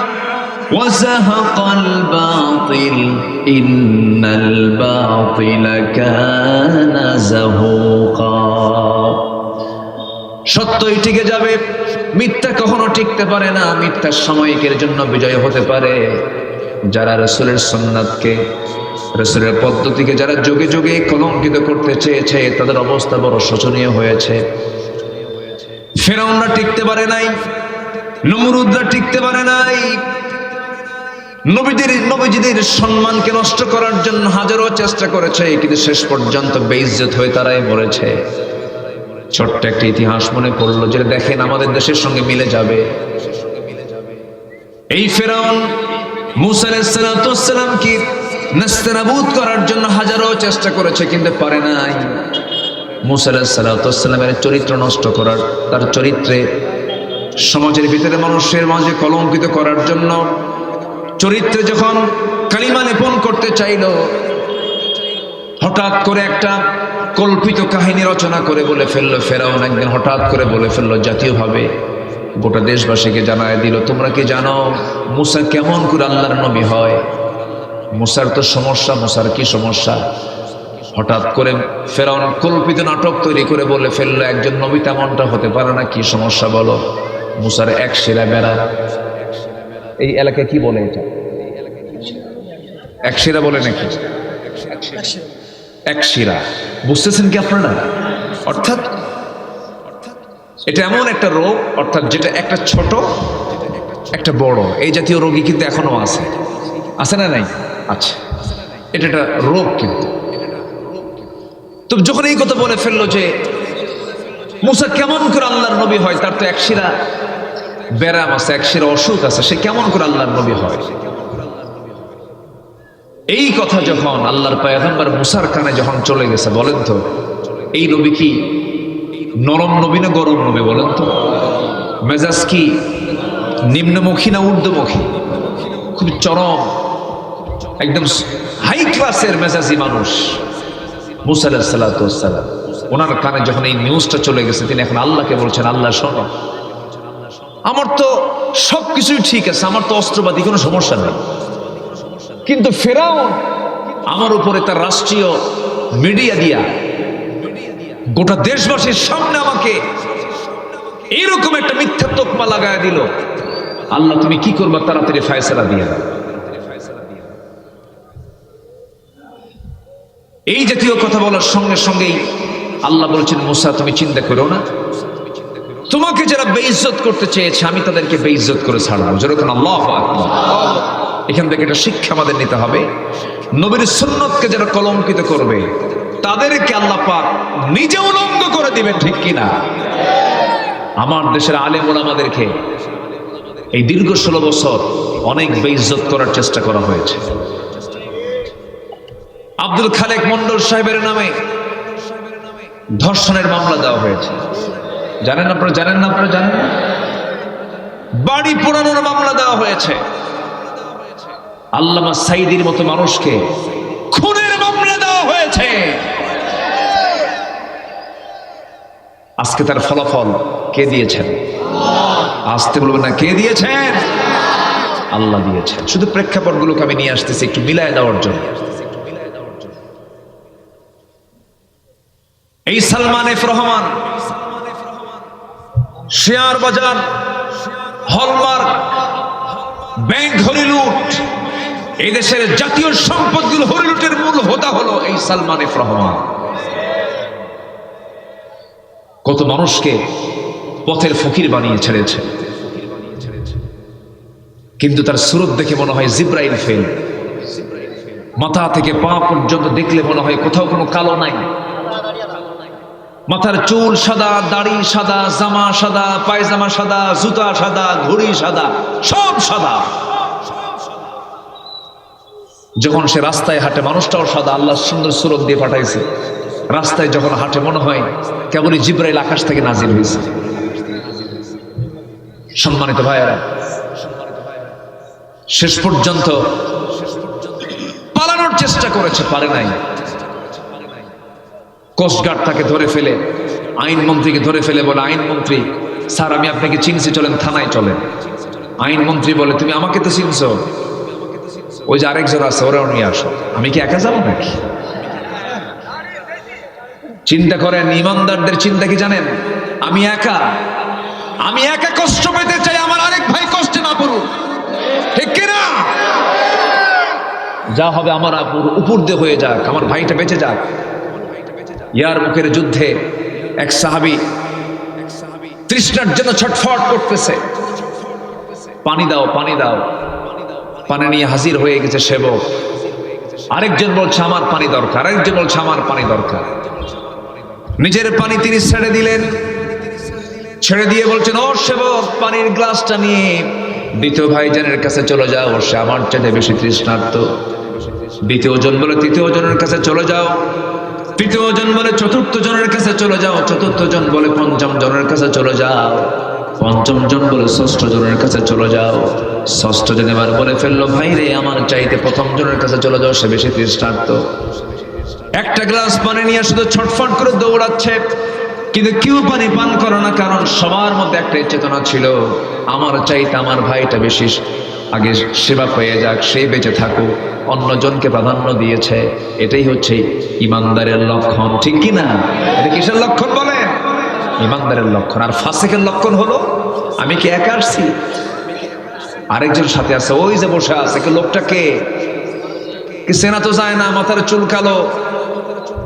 ওয়া যাহাকাল বাতিল ইন্নাল বাতিলা কানা যাহুকা। সত্যই টিকে যাবে, মিথ্যা কখনো টিকতে পারে না। মিথ্যার সাময়িকের জন্য বিজয় হতে পারে। যারা রাসূলের সুন্নাতকে, রাসূলের পদ্ধতিকে যারা যুগে যুগে কলঙ্কিত করতে চেয়েছে, তাদের অবস্থা বড় শোচনীয় হয়েছে। ফেরাউনরা টিকতে পারে নাই, নমরুদরা টিকতে পারে নাই। নবীজিদের সম্মানকে নষ্ট করার জন্য হাজারো চেষ্টা করেছে, কিন্তু শেষ পর্যন্ত বেইজ্জত হয়ে তারাই মরেছে। ছোট্ট একটা ইতিহাস মনে পড়লো, যেটা দেখেন আমাদের দেশের সঙ্গে মিলে যাবে। এই ফেরাউন মূসা আলাইহিস সালাম কি নাস্তানাবুদ করার জন্য হাজারো চেষ্টা করেছে, কিন্তু পারে নাই। মূসা আলাইহিস সালামের চরিত্র নষ্ট করার, তার চরিত্রে সমাজের ভিতরে মানুষের মাঝে কলঙ্কিত করার জন্য, চরিত্রে যখন কালিমা লেপন করতে চাইল, হঠাৎ করে একটা কল্পিত কাহিনী রচনা করে বলে ফেললো। ফেরাউন একদিন হঠাৎ করে বলে ফেললো জাতীয়ভাবে, গোটা দেশবাসীকে জানায় দিল, তোমরা কি জানো মূসা কেমন করে আল্লাহর নবী হয়? মূসার তো সমস্যা, মূসার কি সমস্যা? হঠাৎ করে ফেরাউন কল্পিত নাটক তৈরি করে বলে ফেললো একজন নবী তেমনটা হতে পারে না, কি সমস্যা বলো? মূসার এক শিরা বেড়া। এই এলাকায় কি বলে এটা? এক শিরা বলে নাকি? এক শিরা, বুঝতেছেন কি আপনারা? অর্থাৎ এটা এমন একটা রোগ, অর্থাৎ যেটা একটা ছোট একটা বড়, এই জাতীয় রোগী কিন্তু এখনো আছে, আছে না নাই? আচ্ছা, এটা একটা রোগ। কিন্তু তো যখন এই কথা বলে ফেললো যে মূসা কেমন করে আল্লাহর নবী হয়, তার তো এক শিরা ব্যারাম আছে, এক শিরা অসুখ আছে, সে কেমন করে আল্লাহর নবী হয়? এই কথা যখন আল্লাহর পয়গম্বর মূসার কানে যখন চলে গেছে, বলেন তো এই নবী কি নরম নবী না গরম নবী? বলেন তো মেজাজ কি নিম্নমুখী না ঊর্ধ্বমুখী? খুব চরম, একদম হাই ক্লাসের মেজাজি মানুষ মুসা আলাইহিস সালাতু ওয়াস সালাম। ওনার কানে যখন এই নিউজটা চলে গেছে, তিনি এখন আল্লাহকে বলছেন, আল্লাহ শোনো, আমার তো সবকিছুই ঠিক আছে, আমার তো অস্ত্রবাদী কোনো সমস্যা নেই, কিন্তু ফেরাউন আমার উপরে তার রাষ্ট্রীয় মিডিয়া দিয়া গোটা দেশবাসীর সামনে আমাকে এরকম একটা মিথ্যা তোকমা লাগায় দিল। আল্লাহ তুমি কি করবা, তাড়াতাড়ি ফয়সালা দিয়ে দাও। এই জাতীয় কথা বলার সঙ্গে সঙ্গেই আল্লাহ বলছেন, মুসা তুমি চিন্তা করো না, তোমাকে যারা বেইজ্জত করতে চেয়েছে আমি তাদেরকে বেইজ্জত করে ছাড়বো। যেরকম আল্লাহু আকবার। এখান থেকে একটা শিক্ষা আমাদের নিতে হবে, নবীর সুন্নতকে যারা কলঙ্কিত করবে তাদেরকে আল্লাহ পাক নিজে উলঙ্গ করে দিবেন, ঠিক কিনা? আমার দেশের আলেম ওলামাদেরকে এই দীর্ঘ 16 বছর অনেক বেইজ্জত করার চেষ্টা করা হয়েছে। আব্দুল খালেক মন্ডল সাহেবের নামে ধর্ষণের মামলা দেওয়া হয়েছে, জানেন আপনারা? জানেন না? আপনারা জানেন না? বাড়ি পোড়ানোর মামলা দেওয়া হয়েছে। আল্লামা সাইদির মতো মানুষকে খুনের মামলা দেওয়া হয়েছে। আজকে তার ফলাফল কে দিয়েছেন? আসতে বলবেন না, কে দিয়েছেন? আল্লাহ দিয়েছেন। শুধু প্রেক্ষাপটগুলোকে আমি নিয়ে আসতেছি একটু মিলায় দেওয়ার জন্য। এই সালমান এফ রহমান শেয়ার বাজার, হলমার্ক, ব্যাংক হরিলুট, এই দেশের জাতীয় সম্পদগুলো হরিলুটের মূল হোতা হলো এই সালমান এফ রহমান। কত মানুষকে পথের ফকির বানিয়ে ছেড়েছে, কিন্তু তার সুরত দেখে মনে হয় জিব্রাইল ফেল। মাথা থেকে পা পর্যন্ত দেখলে মনে হয় কোথাও কোনো কালো নাই। মাথার চুল সাদা, দাড়ি সাদা, জামা সাদা, পায়জামা সাদা, জুতা সাদা, ঘড়ি সাদা, সব সাদা। যখন সে রাস্তায় হাঁটে মানুষটাও সাদা, আল্লাহ সুন্দর সুরত দিয়ে পাঠাইছে। রাস্তায় যখন হাঁটে মনে হয় কেবলই জিব্রাইল আকাশ থেকে নাজিল হয়েছে। সম্মানিত ভাইয়েরা, শেষ পর্যন্ত পালানোর চেষ্টা করেছে, পারে নাই। কোস্টগার্ড তাকে ধরে ফেলে, আইনমন্ত্রীকে ধরে ফেলে বলে, আইনমন্ত্রী স্যার আমি আপনাকে চিনছি, চলেন থানায় চলেন। আইনমন্ত্রী বলে, তুমি আমাকে তো চিনছো, ওই যে আরেকজন আছে ওরাও নিয়ে আসো। আমি কি একা যাবো নাকি? চিন্তা করেন, ইমানদারদের চিন্তা কি জানেন? আমি একা কষ্ট পেতে চাই, আমার আরেক ভাই কষ্টে না পড়ুক, ঠিক কিনা? যা হবে আমার উপর দিয়ে হয়ে যাক, আমার ভাইটা বেঁচে যাক। ইয়ার মুখের যুদ্ধে এক সাহাবী তৃষ্ণার জন্য ছটফট করতেছে, পানি দাও পানি দাও। পানি নিয়ে হাজির হয়ে গেছে সেবক। আরেকজন বলছে আমার পানি দরকার, আরেকজন বলছে আমার পানি দরকার। নিজের পানি তিনি ছেড়ে দিলেন, ছেড়ে দিয়ে বলছেন, ও সেবক পানির গ্লাসটা নিয়ে দ্বিতীয় ভাইজানের কাছে চলে যাও, সে আমার চাইতে বেশি তৃষ্ণার্ত। দ্বিতীয় জন বলে তৃতীয় জনের কাছে চলে যাও, তৃতীয় জন বলে চতুর্থ জনের কাছে চলে যাও, চতুর্থ জন বলে পঞ্চম জনের কাছে চলে যাও, পঞ্চম জন বলে ষষ্ঠ জনের কাছে চলে যাও। ষষ্ঠ জন এবার বলে ফেললো, ভাই রে আমার চাইতে প্রথম জনের কাছে চলে যাও, সে বেশি তৃষ্ণার্ত। একটা গ্লাস পানি নিয়ে শুধু ছটফট করে দৌড়াচ্ছে, কিন্তু কেউ পানি পান করে না, কারণ সবার মধ্যে একটাই চেতনা ছিল, আমার চাইতে আমার ভাইটা বেশি আগে সেবা পেয়ে যাক, সে বেঁচে থাকুক, অন্যজনকে প্রাধান্য দিয়েছে। এটাই হচ্ছে ইমানদারের লক্ষণ, ঠিক কিনা? এটা কিসের লক্ষণ বলেন? ইমানদারের লক্ষণ। আর ফাসিকের লক্ষণ হলো, আমি কি একা আসছি? আরেকজন সাথে আছে, ওই যে বসে আছে, লোকটাকে কি চেনা তো যায় না, মাথার চুল কালো,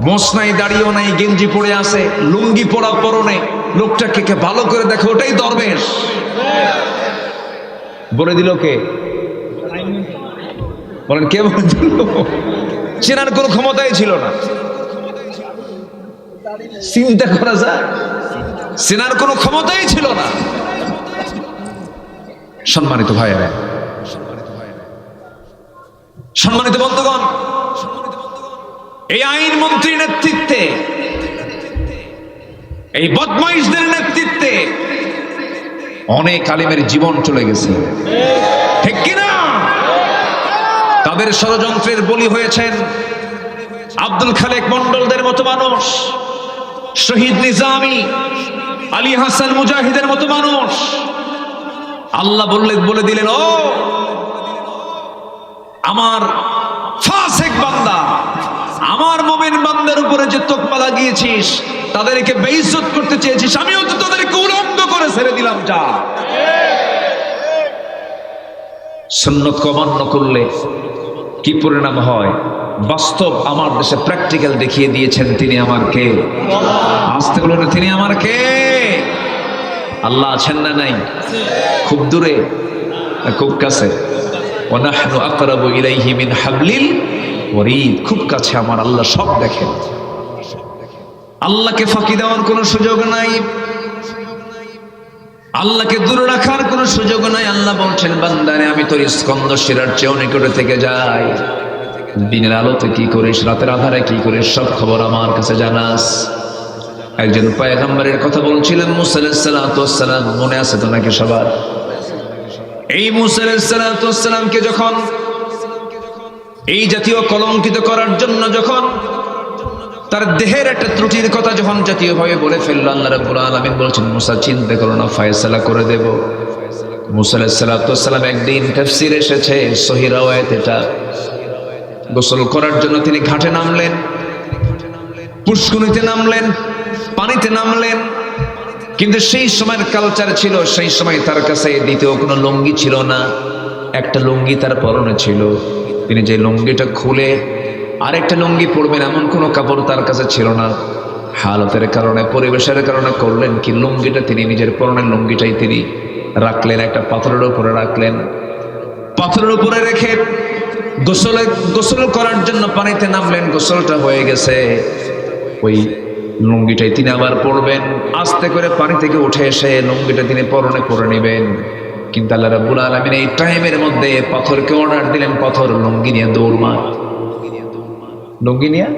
মোছ নাই, দাড়িও নাই, গেঞ্জি পরে আছে, লুঙ্গি পরা পরনে। লোকটাকে কে ভালো করে দেখো, ওটাই দরবেশ। বলে দিল কে? বলেন কে বলে দিল? চেনার কোনো ক্ষমতাই ছিল না। চিন্তা করা যায়, চেনার কোনো ক্ষমতাই ছিল না। সম্মানিত ভাইয়েরা, সম্মানিত বন্ধুগণ, এই আইন মন্ত্রীর নেতৃত্বে, এই বদমাইশদের নেতৃত্বে অনেক আলেমের জীবন চলে গেছে, ঠিক কিনা? তাদের ষড়যন্ত্রের বলি হয়েছেন আব্দুল খালেক মন্ডলদের মতো মানুষ, শহীদ নিজামী, আলী হাসান মুজাহিদের মতো মানুষ। আল্লাহ বলে দিলেন, ও আমার ফাসিক বান্দা, আমার মুমিন বান্দার উপরে যে তোকমা লাগিয়েছিস, তাদেরকে বেইজ্জত করতে চেয়েছিস, আমিও তো তাদেরকে উলঙ্গ করে ছেড়ে দিলাম। যা। সুন্নত অমান্য করলে কি পরিণাম হয় বাস্তব আমার দেশে প্র্যাকটিক্যাল দেখিয়ে দিয়েছেন। তিনি আমার কে? আসতে বলুন, তিনি আমার কে? আল্লাহ আছেন না নাই? খুব দূরে না খুব কাছে? ওয়ানাহনু আকরাবু ইলাইহি মিন হাবলিল ওয়ারিদ। খুব কাছে আমার আল্লাহ, সব দেখেন। আল্লাহকে ফাঁকি দেওয়ার কোনো সুযোগ নাই, আল্লাহকে দূরে রাখার কোনো সুযোগ নাই। আল্লাহ বলছেন, বান্দারে আমি তোর স্কন্দ শিরার চেয়েও নিকটে থেকে যাই। দিনের আলোতে কি করিস, রাতের আধারে কি করিস, সব খবর আমার কাছে জানাস। একজন পয়গম্বরের কথা বলছিলেন, মুসা আলাইহিস সালাতু ওয়াস সালাম। মনে আছে তো নাকি সবার? এই মুসা আলাইহিস সালাতু ওয়াস সালামকে যখন এই জাতীয় কলঙ্কিত করার জন্য যখন তার দেহের একটা ত্রুটির কথা যখন জাতীয়ভাবে বলে ফেলল, আল্লাহ রাব্বুল আলামিন বলছেন, মুসা চিন্তা করো না, ফয়সালা করে দেব। মুসা আলাইহিস সালাতু ওয়াস সালাম একদিন তাফসীরে এসেছে, সহিহ riwayat এটা, গোসল করার জন্য তিনি ঘাটে নামলেন, পুষ্করিণীতে নামলেন, পানিতে নামলেন। কিন্তু সেই সময়ের কালচার ছিল, সেই সময় তার কাছে দ্বিতীয় কোনো লুঙ্গি ছিল না, একটা লুঙ্গি তার পরনে ছিল। তিনি যে লুঙ্গিটা খুলে আরেকটা লুঙ্গি পরবেন এমন কোনো কাপড় তার কাছে ছিল না। হালতের কারণে, পরিবেশের কারণে করলেন কি, লুঙ্গিটা তিনি নিজের পরনের লুঙ্গিটাই তিনি রাখলেন, একটা পাথরের উপরে রাখলেন। পাথরের উপরে রেখে গোসল করার জন্য পানিতে নামলেন। গোসলটা হয়ে গেছে, ওই লুঙ্গিটাই তিনি আবার পরবেন। আস্তে করে পানি থেকে উঠে এসে লুঙ্গিটা তিনি পরনে পরে নেবেন। কিন্তু আল্লাহ রাব্বুল আলামিন এই টাইমের মধ্যে পাথরকে অর্ডার দিলেন, পাথর লুঙ্গি নিয়ে দৌড় মার, লুঙ্গি নিয়ে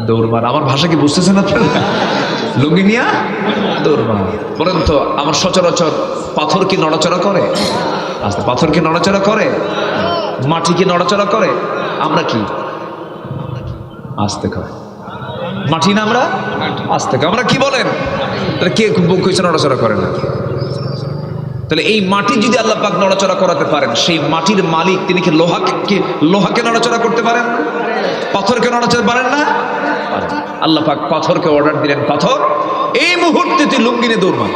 দৌড় মার। আমার ভাষা কি বুঝতেছেন আপনারা? লুঙ্গি নিয়ে দৌড় মার। বলেন তো, আমার সচরাচর পাথর কি নড়াচড়া করে? আস্তে, পাথর কি নড়াচড়া করে? মাটি কি নড়াচড়া করে? আমরা কি আস্তে করে? মাটি না আমরা আস্তে করে। আমরা কি বলেন? তাহলে কে কইছে নড়াচড়া করে না? তাহলে এই মাটি যদি আল্লাহ পাক নড়াচড়া করাতে পারেন, সেই মাটির মালিক তিনি কি লোহাকে নড়াচড়া করতে পারেন? পাথরকে নড়াচড়া পারেন না? আল্লাহ পাক পাথরকে অর্ডার দিলেন, পাথর এই মুহূর্তে তুই লুঙ্গি নিয়ে দৌড় মার।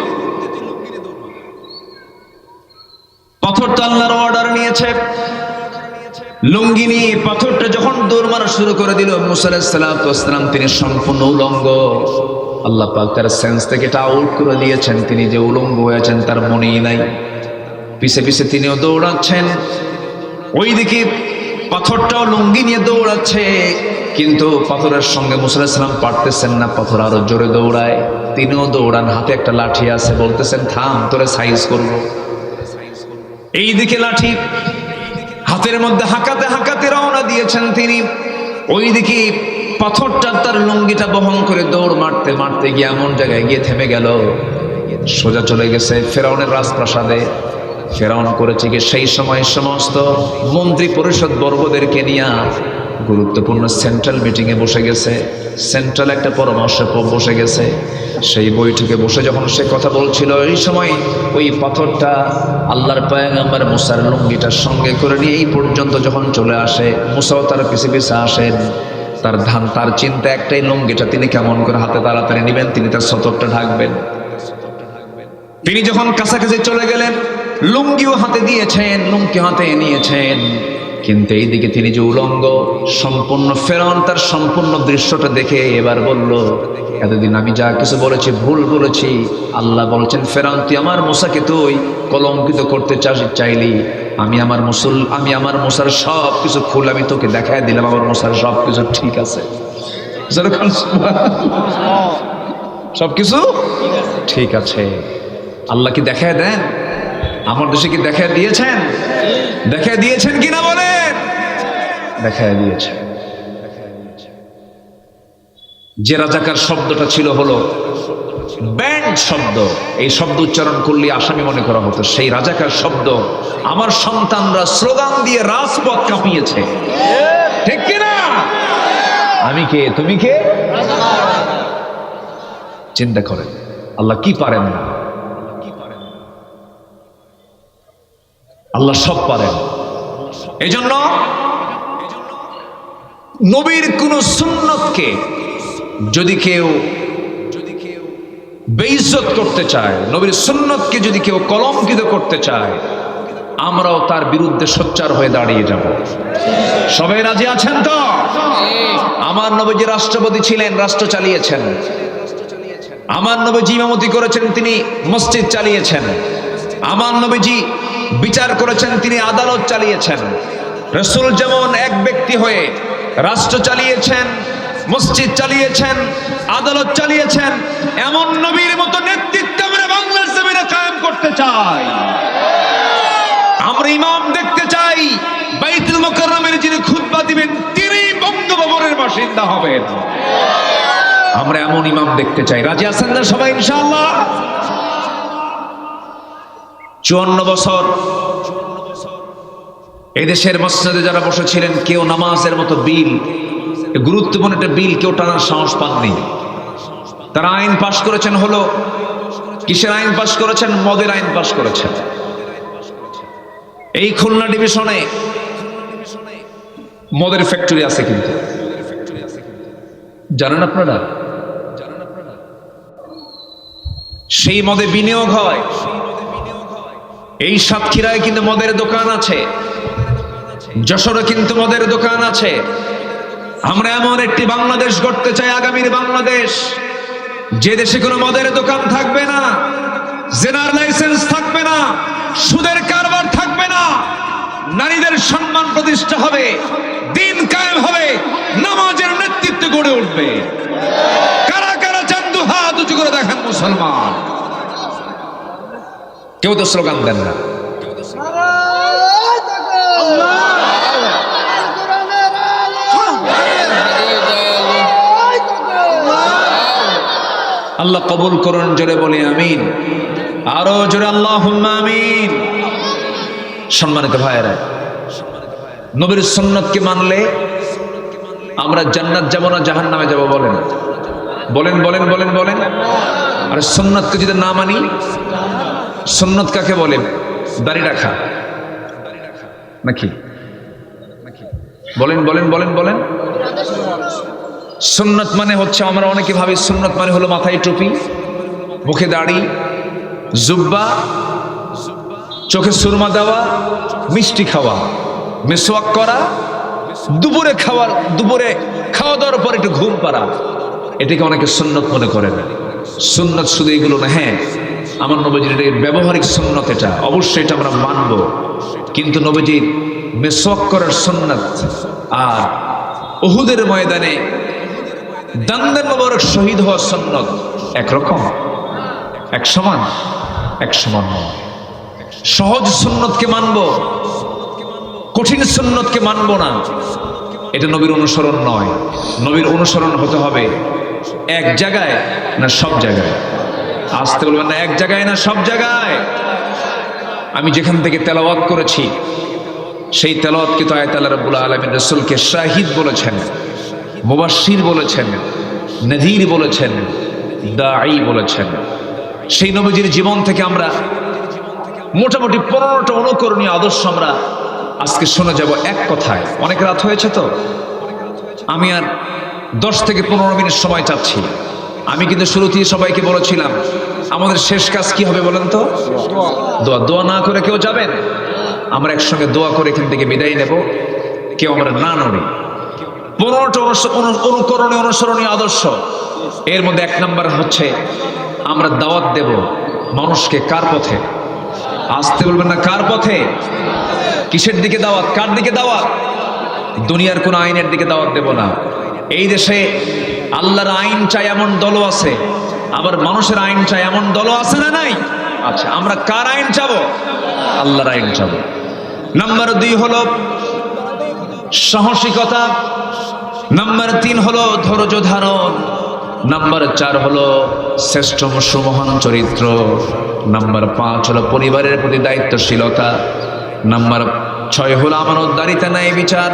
পাথর তো আল্লাহর অর্ডার নিয়েছে, লুঙ্গি নিয়ে পাথরটা যখন দৌড় মারা শুরু করে দিল, মুসা আলাইহিস সালাতু ওয়াস সালাম তিনি সম্পূর্ণ উলঙ্গ। আল্লাহ পাক তার সেন্স থেকে এটা আউট করে দিয়েছেন, তিনি যে উলঙ্গ হয়েছেন তার মনেই নাই। পিছে পিছে তিনিও দৌড়াচ্ছেন, ওইদিকে পাথরটাও লুঙ্গি নিয়ে দৌড়াচ্ছে। কিন্তু পাথরের সঙ্গে মুসা আলাইহিস সালাম পারতেছেন না, পাথর আরো জোরে দৌড়ায়, তিনিও দৌড়ান, হাতে একটা লাঠি আছে, বলতেছেন থাম, তোরে সাইজ করবো। এইদিকে লাঠি হাতের মধ্যে হাঁকাতে হাঁকাতে রওনা দিয়েছেন তিনি। ওইদিকে পাথরটা তার লুঙ্গিটা বহন করে দৌড় মারতে মারতে গিয়ে এমন জায়গায় গিয়ে থেমে গেল, সোজা চলে গেছে ফেরাউনের রাজপ্রাসাদে। ফেরাউন করেছে কি, সেই সময় সমস্ত মন্ত্রী পরিষদ বর্গদেরকে নিয়ে গুরুত্বপূর্ণ সেন্ট্রাল মিটিংয়ে বসে গেছে, সেন্ট্রাল একটা পরামর্শ বসে গেছে। সেই বৈঠকে বসে যখন সে কথা বলছিল, এই সময় ওই পাথরটা আল্লাহর পয়গম্বর মুসার লুঙ্গিটার সঙ্গে করে নিয়ে এই পর্যন্ত যখন চলে আসে, মুসাও তার পিছে পিছে আসেন। তার চিন্তা একটাই, লুঙ্গিটা তিনি কেমন করে হাতে তাড়াতাড়ি নেবেন, তিনি তার সতরটা ঢাকবেন। তিনি যখন কাছাকাছি চলে গেলেন, লুঙ্গিও হাতে দিয়েছেন, লুঙ্গি হাতে নিয়েছেন, কিন্তু এইদিকে তিনি যে উলঙ্গ সম্পূর্ণ। ফেরাউন তার সম্পূর্ণ দৃশ্যটা দেখে এবার বলল, এতদিন আমি যা কিছু বলেছি ভুল বলেছি। আল্লাহ বলছেন, ফেরাউন তুই আমার মুসাকে তুই কলঙ্কিত করতে চাইলি, আমি আমার মুসার সব কিছু খুল আমি তোকে দেখায় দিলাম, আমার মুসার সব কিছু ঠিক আছে, সব কিছু ঠিক আছে। আল্লাহ কি দেখায় দেন? আমার দেশে কি দেখায় দিয়েছেন? দেখায় দিয়েছেন কিনা বলেন? দেখায় দিয়েছেন। যে রাজাকার শব্দটা ছিল হলো ব্যান্ড শব্দ, এই শব্দ উচ্চারণ করলে আসামি মনে করা হতো। সেই রাজাকার শব্দ আমার সন্তানরা স্লোগান দিয়ে রাজপথ কাঁপিয়েছে, ঠিক কিনা? আমি কে, তুমি কে? চিন্তা করেন আল্লাহ কি পারেন না? আল্লাহ সব পারেন। এই জন্য নবীর কোন সুন্নতকে যদি কেউ বেইজ্জত করতে চায়, নবীর সুন্নতকে যদি কেউ কলঙ্কিত করতে চায়, আমরাও তার বিরুদ্ধে সোচ্চার হয়ে দাঁড়িয়ে যাব। সবাই রাজি আছেন তো? আমার নবীজি রাষ্ট্রপতি ছিলেন, রাষ্ট্র চালিয়েছেন। আমার নবীজি ইমামতি করেছেন, তিনি মসজিদ চালিয়েছেন। আমার নবীজি বিচার করেছেন, তিনি আদালত চালিয়েছেন। রাসূল যেমন এক ব্যক্তি হয়ে রাষ্ট্র চালিয়েছেন, মসজিদ চালিয়েছেন, আদালত চালিয়েছেন, এমন নবীর মতো নেতৃত্ব আমরা বাংলার জমিনে কায়েম করতে চাই। আমরা ইমাম দেখতে চাই, বাইতুল মুকাররমের যিনি খুতবা দিবেন তিনি বঙ্গভবনের বাসিন্দা হবেন। আমরা এমন ইমাম দেখতে চাই। রাজি আছেন না সবাই ইনশাআল্লাহ? 54 বছর এদেশের মসজিদে যারা বসেছিলেন, কেউ নামাজের মতো বিল, গুরুত্বপূর্ণ একটা বিল কেউ টানার সাহস পাননি। তারা আইন পাশ করেছেন, হলো কিসের আইন পাশ করেছেন? মদের আইন পাশ করেছেন। এই খুলনা ডিভিশনে মদের ফ্যাক্টরি আছে, কিন্তু জানেন আপনারা? সেই মদে বিনিয়োগ হয়। এই সাতক্ষীরায় কিন্তু মদের দোকান আছে, যশোরে কিন্তু মদের দোকান আছে। আমরা এমন একটি বাংলাদেশ গড়তে চাই, আগামীর বাংলাদেশ, যে দেশে কোনো মদের দোকান থাকবে না, জেনার লাইসেন্স থাকবে না, সুদের কারবার থাকবে না, নারীদের সম্মান প্রতিষ্ঠা হবে, দিন কায়েম হবে, নামাজের নেতৃত্ব গড়ে উঠবে। কারা কারা চান হাত উঁচু করে দেখান মুসলমান? কেউ তো স্লোগান দেন না। আল্লাহ কবুল করুন, জোরে বলি আমিন। আরো জোরে আল্লাহুম্মা আমিন। সম্মানিত ভাইয়েরা, নবীর সুন্নতকে মানলে আমরা জান্নাত যাব না জাহান্নামে যাব? বলেন বলেন বলেন বলেন বলেন। আর সুন্নতকে যদি না মানি, সুন্নত কাকে বলে? দাড়ি রাখা নাকি? বলেন বলেন বলেন বলেন। সুন্নত মানে হচ্ছে, আমরা অনেকে ভাবি সুন্নত মানে হলো মাথায় টুপি, মুখে দাড়ি, জুব্বা, চোখে সুরমা দেওয়া, মিষ্টি খাওয়া, মিসওয়াক করা, দুপুরে খাওয়া দাওয়ার পর একটু ঘুম পাড়া, এটাকে অনেকে সুন্নত মনে করে না। সুন্নত শুধু এগুলো না। হ্যাঁ, আমার নবীজির ব্যবহারিক সুন্নত, এটা অবশ্যই, এটা আমরা মানব। কিন্তু নবীজির মিসওয়াক করার সুন্নত আর উহুদের ময়দানে দান্দান মোবারক শহীদ হওয়ার সুন্নত একরকম, এক সমান? এক সমান নয়। সহজ সুন্নতকে মানব, কঠিন সুন্নতকে মানব না, এটা নবীর অনুসরণ নয়। নবীর অনুসরণ হতে হবে এক জায়গায় না সব জায়গায়? আসতে বলবেন না, এক জায়গায় না সব জায়গায়? আমি যেখান থেকে তেলাওয়াত করেছি, সেই তেলাওয়াতকে তো আয়াত আল্লাহ রাব্বুল আলামিন রাসূলকে শাহিদ বলেছেন, মুবাশশির বলেছেন, নাযীর বলেছেন, দাঈ বলেছেন। সেই নবীজির জীবন থেকে আমরা মোটামুটি 15টা অনুকরণীয় আদর্শ আমরা আজকে শুনে যাব এক কথায়। অনেক রাত হয়েছে তো, আমি আর 10 থেকে 15 মিনিট সময় চাচ্ছি। আমি কিন্তু শুরুতেই সবাইকে বলেছিলাম, আমাদের শেষ কাজ কি হবে বলেন তো? দোয়া। দোয়া না করে কেউ যাবেন? আমরা একসঙ্গে দোয়া করে এখান থেকে বিদায় নেব, কেউ আমরা না নড়ি। 15টা অনুকরণীয় অনুসরণীয় আদর্শ। এর মধ্যে 1 নাম্বার হচ্ছে, আমরা দাওয়াত দেব মানুষকে। কার পথে? আসতে বলবেন না, কার পথে? কিসের দিকে দাওয়াত? কার দিকে দাওয়াত? দুনিয়ার কোন আইনের দিকে দাওয়াত দেব না। এই দেশে আল্লাহর আইন চাই এমন দলও আছে, আবার মানুষের আইন চাই এমন দলও আছে না নাই? আচ্ছা, আমরা কার আইন চাবো? আল্লাহর আইন চাবো। নাম্বার 2 হলো সাহসিকতা। নাম্বার 3 হলো ধৈর্য ধারণ। নাম্বার 4 হলো শ্রেষ্ঠ সুমহান চরিত্র। নাম্বার 5 হলো পরিবারের প্রতি দায়িত্বশীলতা। নাম্বার 6 হলো আমানতদারিতা, ন্যায় বিচার।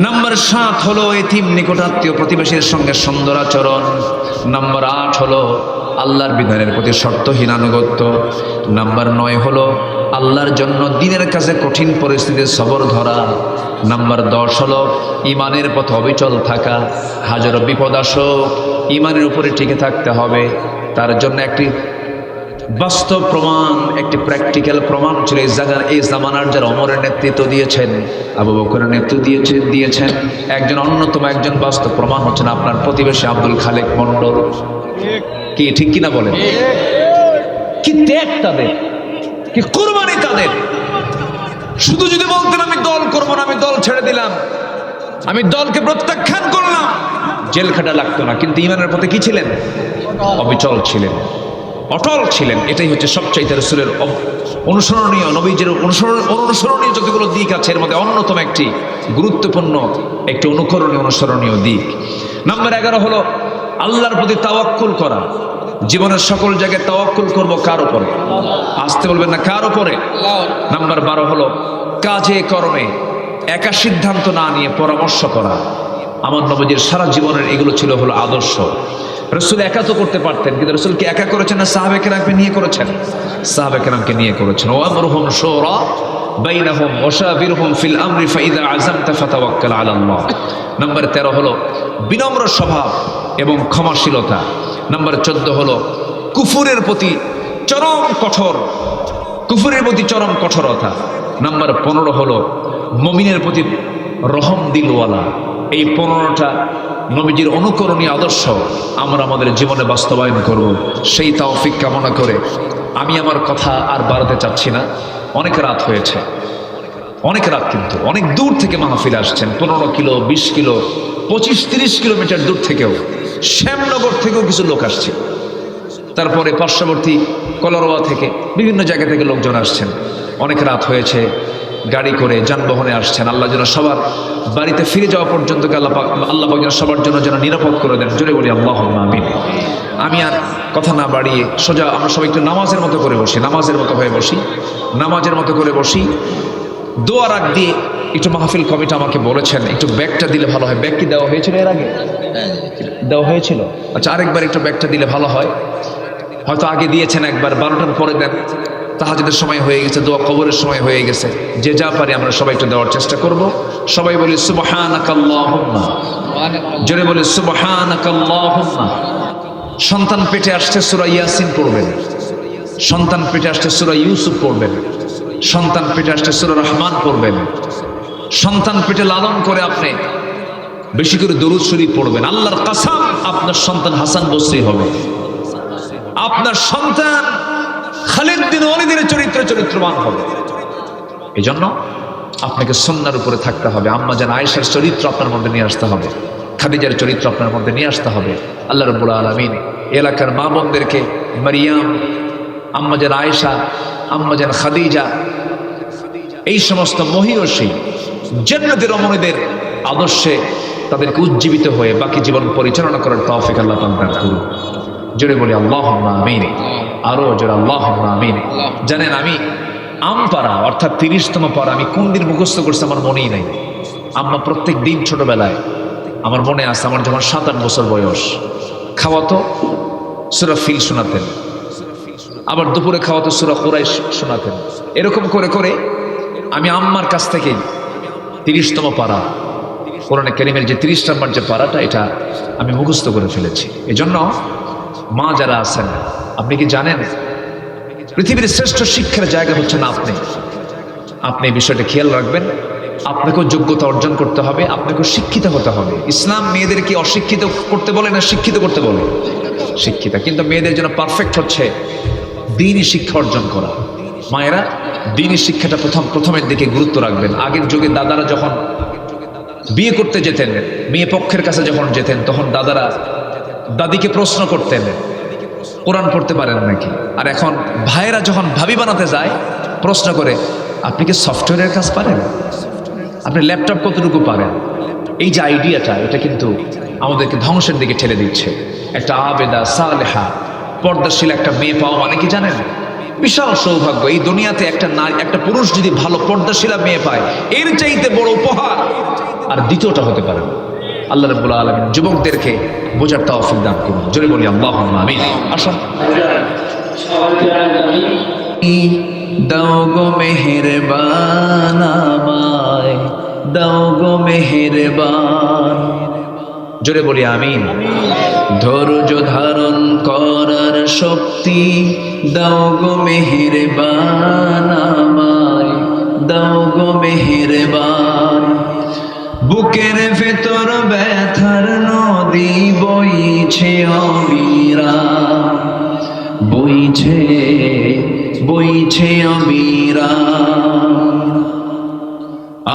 নাম্বার 7 হলো এতিম নিকটাত্মীয় প্রতিবেশীর সঙ্গে সুন্দর আচরণ। নাম্বার 8 হলো আল্লাহর বিধানের প্রতি শর্তহীন আনুগত্য। নাম্বার 9 হলো আল্লাহর জন্য দিনের কাছে কঠিন পরিস্থিতিতে সবর ধরা। নাম্বার 10 হলো ইমানের পথে অবিচল থাকা। হাজারো বিপদ আসুক ইমানের উপরে টিকে থাকতে হবে। তার জন্য একটি বাস্তব প্রমাণ, একটি প্র্যাকটিক্যাল প্রমাণ ছিল এই জামানার যারা ওমরের নেতৃত্ব দিয়েছেন, আবু বকরের নেতৃত্ব দিয়েছেন, একজন অন্যতম একজন বাস্তব প্রমাণ হচ্ছেন আপনার প্রতিবেশী আব্দুল খালেক মন্ডল। কি ঠিক কিনা বলেন? কি ত্যাগ তাদের, কি কুরবানি তাদের। শুধু যদি বলতেন আমি দল করবো না, আমি দল ছেড়ে দিলাম, আমি দলকে প্রত্যাখ্যান করলাম, জেল খাটা লাগতো না। কিন্তু ইমানের পথে কি ছিলেন? অবিচল ছিলেন, অটল ছিলেন। এটাই হচ্ছে সবচাইতে রাসূলের অনুসরণীয়, নবীজির অনুসরণীয় যতগুলো দিক আছে এর মধ্যে অন্যতম একটি গুরুত্বপূর্ণ একটি অনুসরণীয় দিক। নাম্বার 11 হলো আল্লাহর প্রতি তাওয়াক্কুল করা। জীবনের সকল জায়গায় তাওয়াক্কুল করব কার উপরে? আসতে বলবেন না, কার উপরে? নাম্বার 12 হলো কাজে কর্মে একা সিদ্ধান্ত না নিয়ে পরামর্শ করা। আমার নবীজির সারা জীবনের এগুলো ছিল হলো আদর্শ। রাসূল একা তো করতে পারতেন, কিন্তু রাসূল কি একা করেছেন না সাহাবে কেরামকে নিয়ে করেছেন? সাহাবে কেরামকে নিয়ে করেছেন। ওয়া আমরুহুম শুরা বাইনাহুম ওয়া শাবিরহুম ফিল আমরি ফাইযা আযামতা ফাতাওয়াক্কাল আলাল্লাহ। নাম্বার 13 হলো বিনম্র স্বভাব এবং ক্ষমাশীলতা। নাম্বার 14 হলো কুফরের প্রতি চরম কঠোরতা। নাম্বার 15 হলো মুমিনের প্রতি রহম দিলওয়ালা। এই 15টা নবীজির অনুকরণীয় আদর্শ আমরা আমাদের জীবনে বাস্তবায়ন করব, সেই তৌফিক কামনা করে আমি আমার কথা আর বাড়াতে চাচ্ছি না। অনেক রাত হয়েছে, অনেক রাত, কিন্তু অনেক দূর থেকে মাহফিল আসছেন। 15 কিলো, 20 কিলো, 25-30 কিলোমিটার দূর থেকেও, শ্যামনগর থেকেও কিছু লোক আসছে। তারপরে পার্শ্ববর্তী কলারোয়া থেকে বিভিন্ন জায়গা থেকে লোকজন আসছেন। অনেক রাত হয়েছে, গাড়ি করে যানবাহনে আসছেন। আল্লাহ যেন সবার বাড়িতে ফিরে যাওয়া পর্যন্ত আল্লাহ যেন সবার জন্য যেন নিরাপদ করে দেন। জোরে বলি আল্লাহুম্মা আমিন। আমি আর কথা না বাড়িয়ে সোজা আমরা সবাই একটু নামাজের মতো করে বসি, নামাজের মতো করে বসি। দোয়ার আগ দিয়ে একটু মাহফিল কমিটি আমাকে বলেছেন একটু ব্যাগটা দিলে ভালো হয়। ব্যাগ কি দেওয়া হয়েছিল এর আগে? দেওয়া হয়েছিল। আচ্ছা, আরেকবার একটু ব্যাগটা দিলে ভালো হয়। হয়তো আগে দিয়েছেন একবার, 12টার পরে দেন। তাহাজ্জুদের সময় হয়ে গেছে, দোয়া কবরের সময় হয়ে গেছে। যে যা পারি আমরা সবাই একটু দেওয়ার চেষ্টা করব। সবাই বলি সুবহানাকাল্লাহুম্মা, জোরে বলি সুবহানাকাল্লাহুম্মা। সন্তান পেটে আসছে সূরা ইয়াসিন পড়বেন, সন্তান পেটে আসছে সূরা ইউসুফ পড়বেন, সন্তান পেটে আসছে সূরা রহমান পড়বেন। সন্তান পেটে লালন করে আপনি বেশি করে দরুদ শরীফ পড়বেন। আল্লাহর কসম, আপনার সন্তান হাসান বসরি হবে, আপনার সন্তান খালিদ বিন ওয়ালিদের চরিত্রবান হবে। এজন্য আপনাকে সুন্নাহর উপরে থাকতে হবে। আম্মা জান আয়েশার চরিত্র আপনার মধ্যে নিয়ে আসতে হবে, খাদিজার চরিত্র আপনার মধ্যে নিয়ে আসতে হবে। আল্লাহ রাব্বুল আলামিন এলাকার মা বোনদেরকে মারিয়াম, আম্মা জান আয়েশা, আম্মা জান খাদিজা, এই সমস্ত মহিয়সী জান্নাতের রমণীদের আদর্শে তাদেরকে উজ্জীবিত হয়ে বাকি জীবন পরিচালনা করার তৌফিক আল্লাহ দান করুন। জোরে বলি আল্লাহুম্মা আমিন। আরো জোরে আল্লাহুম্মা আমিন। জানেন, আমি আমপাড়া অর্থাৎ 30তম পাড়া আমি কোন দিন মুখস্থ করছি আমার মনেই নাই। আম্মা প্রত্যেক দিন ছোটবেলায় আমার মনে আছে, আমার যখন 7-8 বছর বয়স, খাওয়াতো সূরা ফিল শোনাতেন, আবার দুপুরে খাওয়াতো সূরা কুরাইশ শোনাতেন। এরকম করে করে আমি আম্মার কাছ থেকে 30তম পাড়া, কোরআনে কারীমের যে 30 নম্বর যে পাড়াটা, এটা আমি মুখস্থ করে ফেলেছি। এজন্য মা যারা আছেন, আপনি কি জানেন পৃথিবীর শ্রেষ্ঠ শিক্ষার জায়গা হচ্ছে না আপনি এই বিষয়টা খেয়াল রাখবেন। আপনাকেও যোগ্যতা অর্জন করতে হবে, আপনাকেও শিক্ষিত হতে হবে। ইসলাম মেয়েদেরকে অশিক্ষিত করতে বলে না শিক্ষিত করতে বলে? শিক্ষিত। কিন্তু মেয়েদের জন্য পারফেক্ট হচ্ছে দ্বীনি শিক্ষা অর্জন করা। মায়েরা দ্বীনি শিক্ষাটা প্রথমের দিকে গুরুত্ব রাখবেন। আগের যুগে দাদারা যখন বিয়ে করতে যেতেন, মেয়ে পক্ষের কাছে যখন যেতেন, তখন দাদারা দাদিকে প্রশ্ন করতেন কোরআন পড়তে পারেন নাকি। আর এখন ভাইয়েরা যখন ভাবি বানাতে যায় প্রশ্ন করে, আপনি কি সফটওয়্যারের কাজ পারেন, আপনি ল্যাপটপ কতটুকু পারেন। এই যে আইডিয়াটা, এটা কিন্তু আমাদেরকে ধ্বংসের দিকে ঠেলে দিচ্ছে। একটা আবেদা সালেহা পর্দাশীল একটা মেয়ে পাওয়া মানে কি জানেন? বিশাল সৌভাগ্য। এই দুনিয়াতে একটা নারী, একটা পুরুষ যদি ভালো পর্দাশীলা মেয়ে পায়, এর চাইতে বড় উপহার আর দ্বিতীয়টা হতে পারে না। আল্লাহ রাব্বুল আলামিন যুবকদেরকে বোঝার তৌফিক দান করুন। জোরে বলি আল্লাহুম্মা আমিন। আসুন। দাও গো মেহেরবান আমায়, দাও গো মেহেরবান। জোরে বলি আমিন। ধৈর্য ধারণ করার শক্তি দাও গো মেহেরবান আমায়, দাও গো মেহেরবান। বুকের ভেতর ব্যথার নদী বইছে অবিরাম, বইছে বইছে অবিরাম।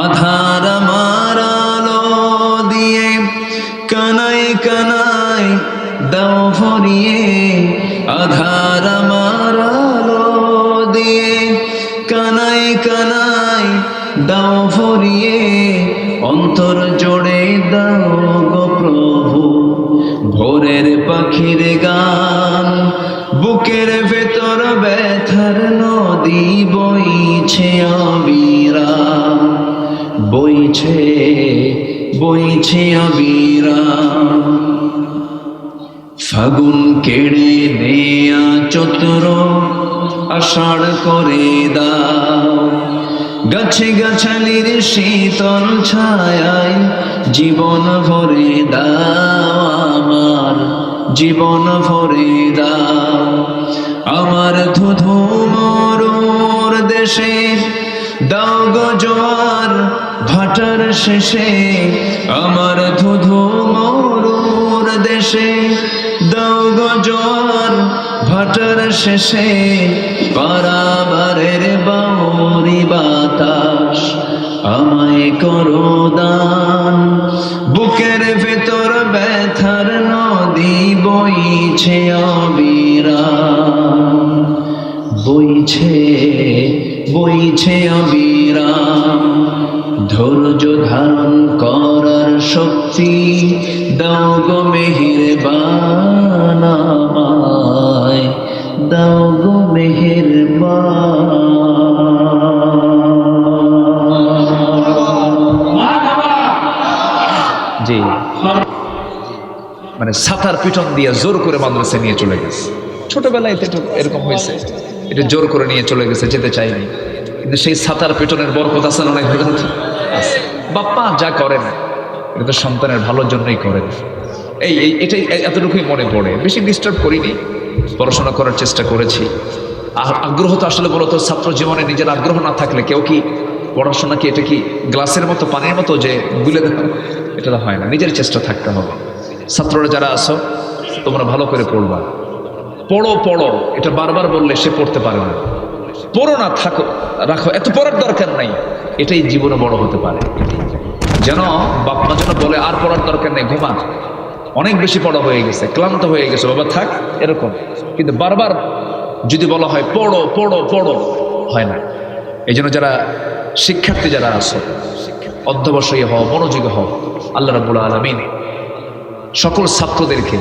আধার আমার আলো দিয়ে কানায় কানায় দাও ভরিয়ে, আধার আমার আলো দিয়ে কানায় কানায় দাও ভরিয়ে। অন্তর জোড়ে দাও গো প্রভু ভোরের পাখির গান। বুকের ভেতর ব্যথার নদী বইছে অবিরাম, বইছে বইছে অবিরাম। ফাগুন কেড়ে নেয়া চতুর আষাঢ় করে দাও, গাছে গাছালির শীতল ছায়ায় জীবন ভরে দাও আমার, জীবন ভরে দাও। আমার ধুধু মরুর দেশে দাও গো জোয়ার ভাটার শেষে, আমার ধুধু মরুর দেশে দাও গো জোয়ার ভাটার শেষে। পারাবারের বাউরি বাতাস আমায় করো দান, বুকের ভেতর ব্যথার নদী বইছে অবিরাম, বইছে বইছে অবিরাম। ধৈর্য ধারণ করার শক্তি দাও গো মেহেরবান আমায়, দাও গো মেহেরবান। জি, মানে ছাতার পিটন দিয়ে জোর করে মাদ্রাসা নিয়ে চলে গেছে। ছোটবেলায় এরকম হয়েছে, এটা জোর করে নিয়ে চলে গেছে, যেতে চাইনি। কিন্তু সেই ছাতার পিটনের বরকত আছে না? বাপ্পা যা করেন এটা তো সন্তানের ভালোর জন্যই করেন। এটাই এতটুকুই মনে পড়ে। বেশি ডিস্টার্ব করিনি, পড়াশোনা করার চেষ্টা করেছি। আগ্রহ তো আসলে বলতো ছাত্র জীবনে নিজের আগ্রহ না থাকলে কেউ কি পড়াশোনা কি এটা কি গ্লাসের মতো পানির মতো যে গুলে দেওয়া, এটা তো হয় না। নিজের চেষ্টা থাকতে হবে। ছাত্ররা যারা আছো তোমরা ভালো করে পড়বা, পড়ো পড়ো, এটা বারবার বললে সে পড়তে পারে না। পড়ো না, থাকো, রাখো, এত পড়ার দরকার নাই, এটাই জীবনে বড় হতে পারে। যেন বাপমা যেন বলে আর পড়ার দরকার নেই, ঘুমা, অনেক বেশি পড়া হয়ে গেছে, ক্লান্ত হয়ে গেছে, বাবা থাক, এরকম। কিন্তু বারবার যদি বলা হয় পড়ো পড়ো পড়ো, হয় না। এই জন্য যারা শিক্ষার্থী যারা আছো অধ্যবসায়ী হও, মনোযোগী হও। আল্লাহ রাব্বুল আলামিন সকল ছাত্রদেরকে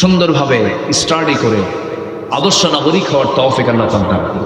সুন্দরভাবে স্টাডি করে আদর্শ নাগরিক হওয়ার তৌফিক আল্লাহ দান করুন।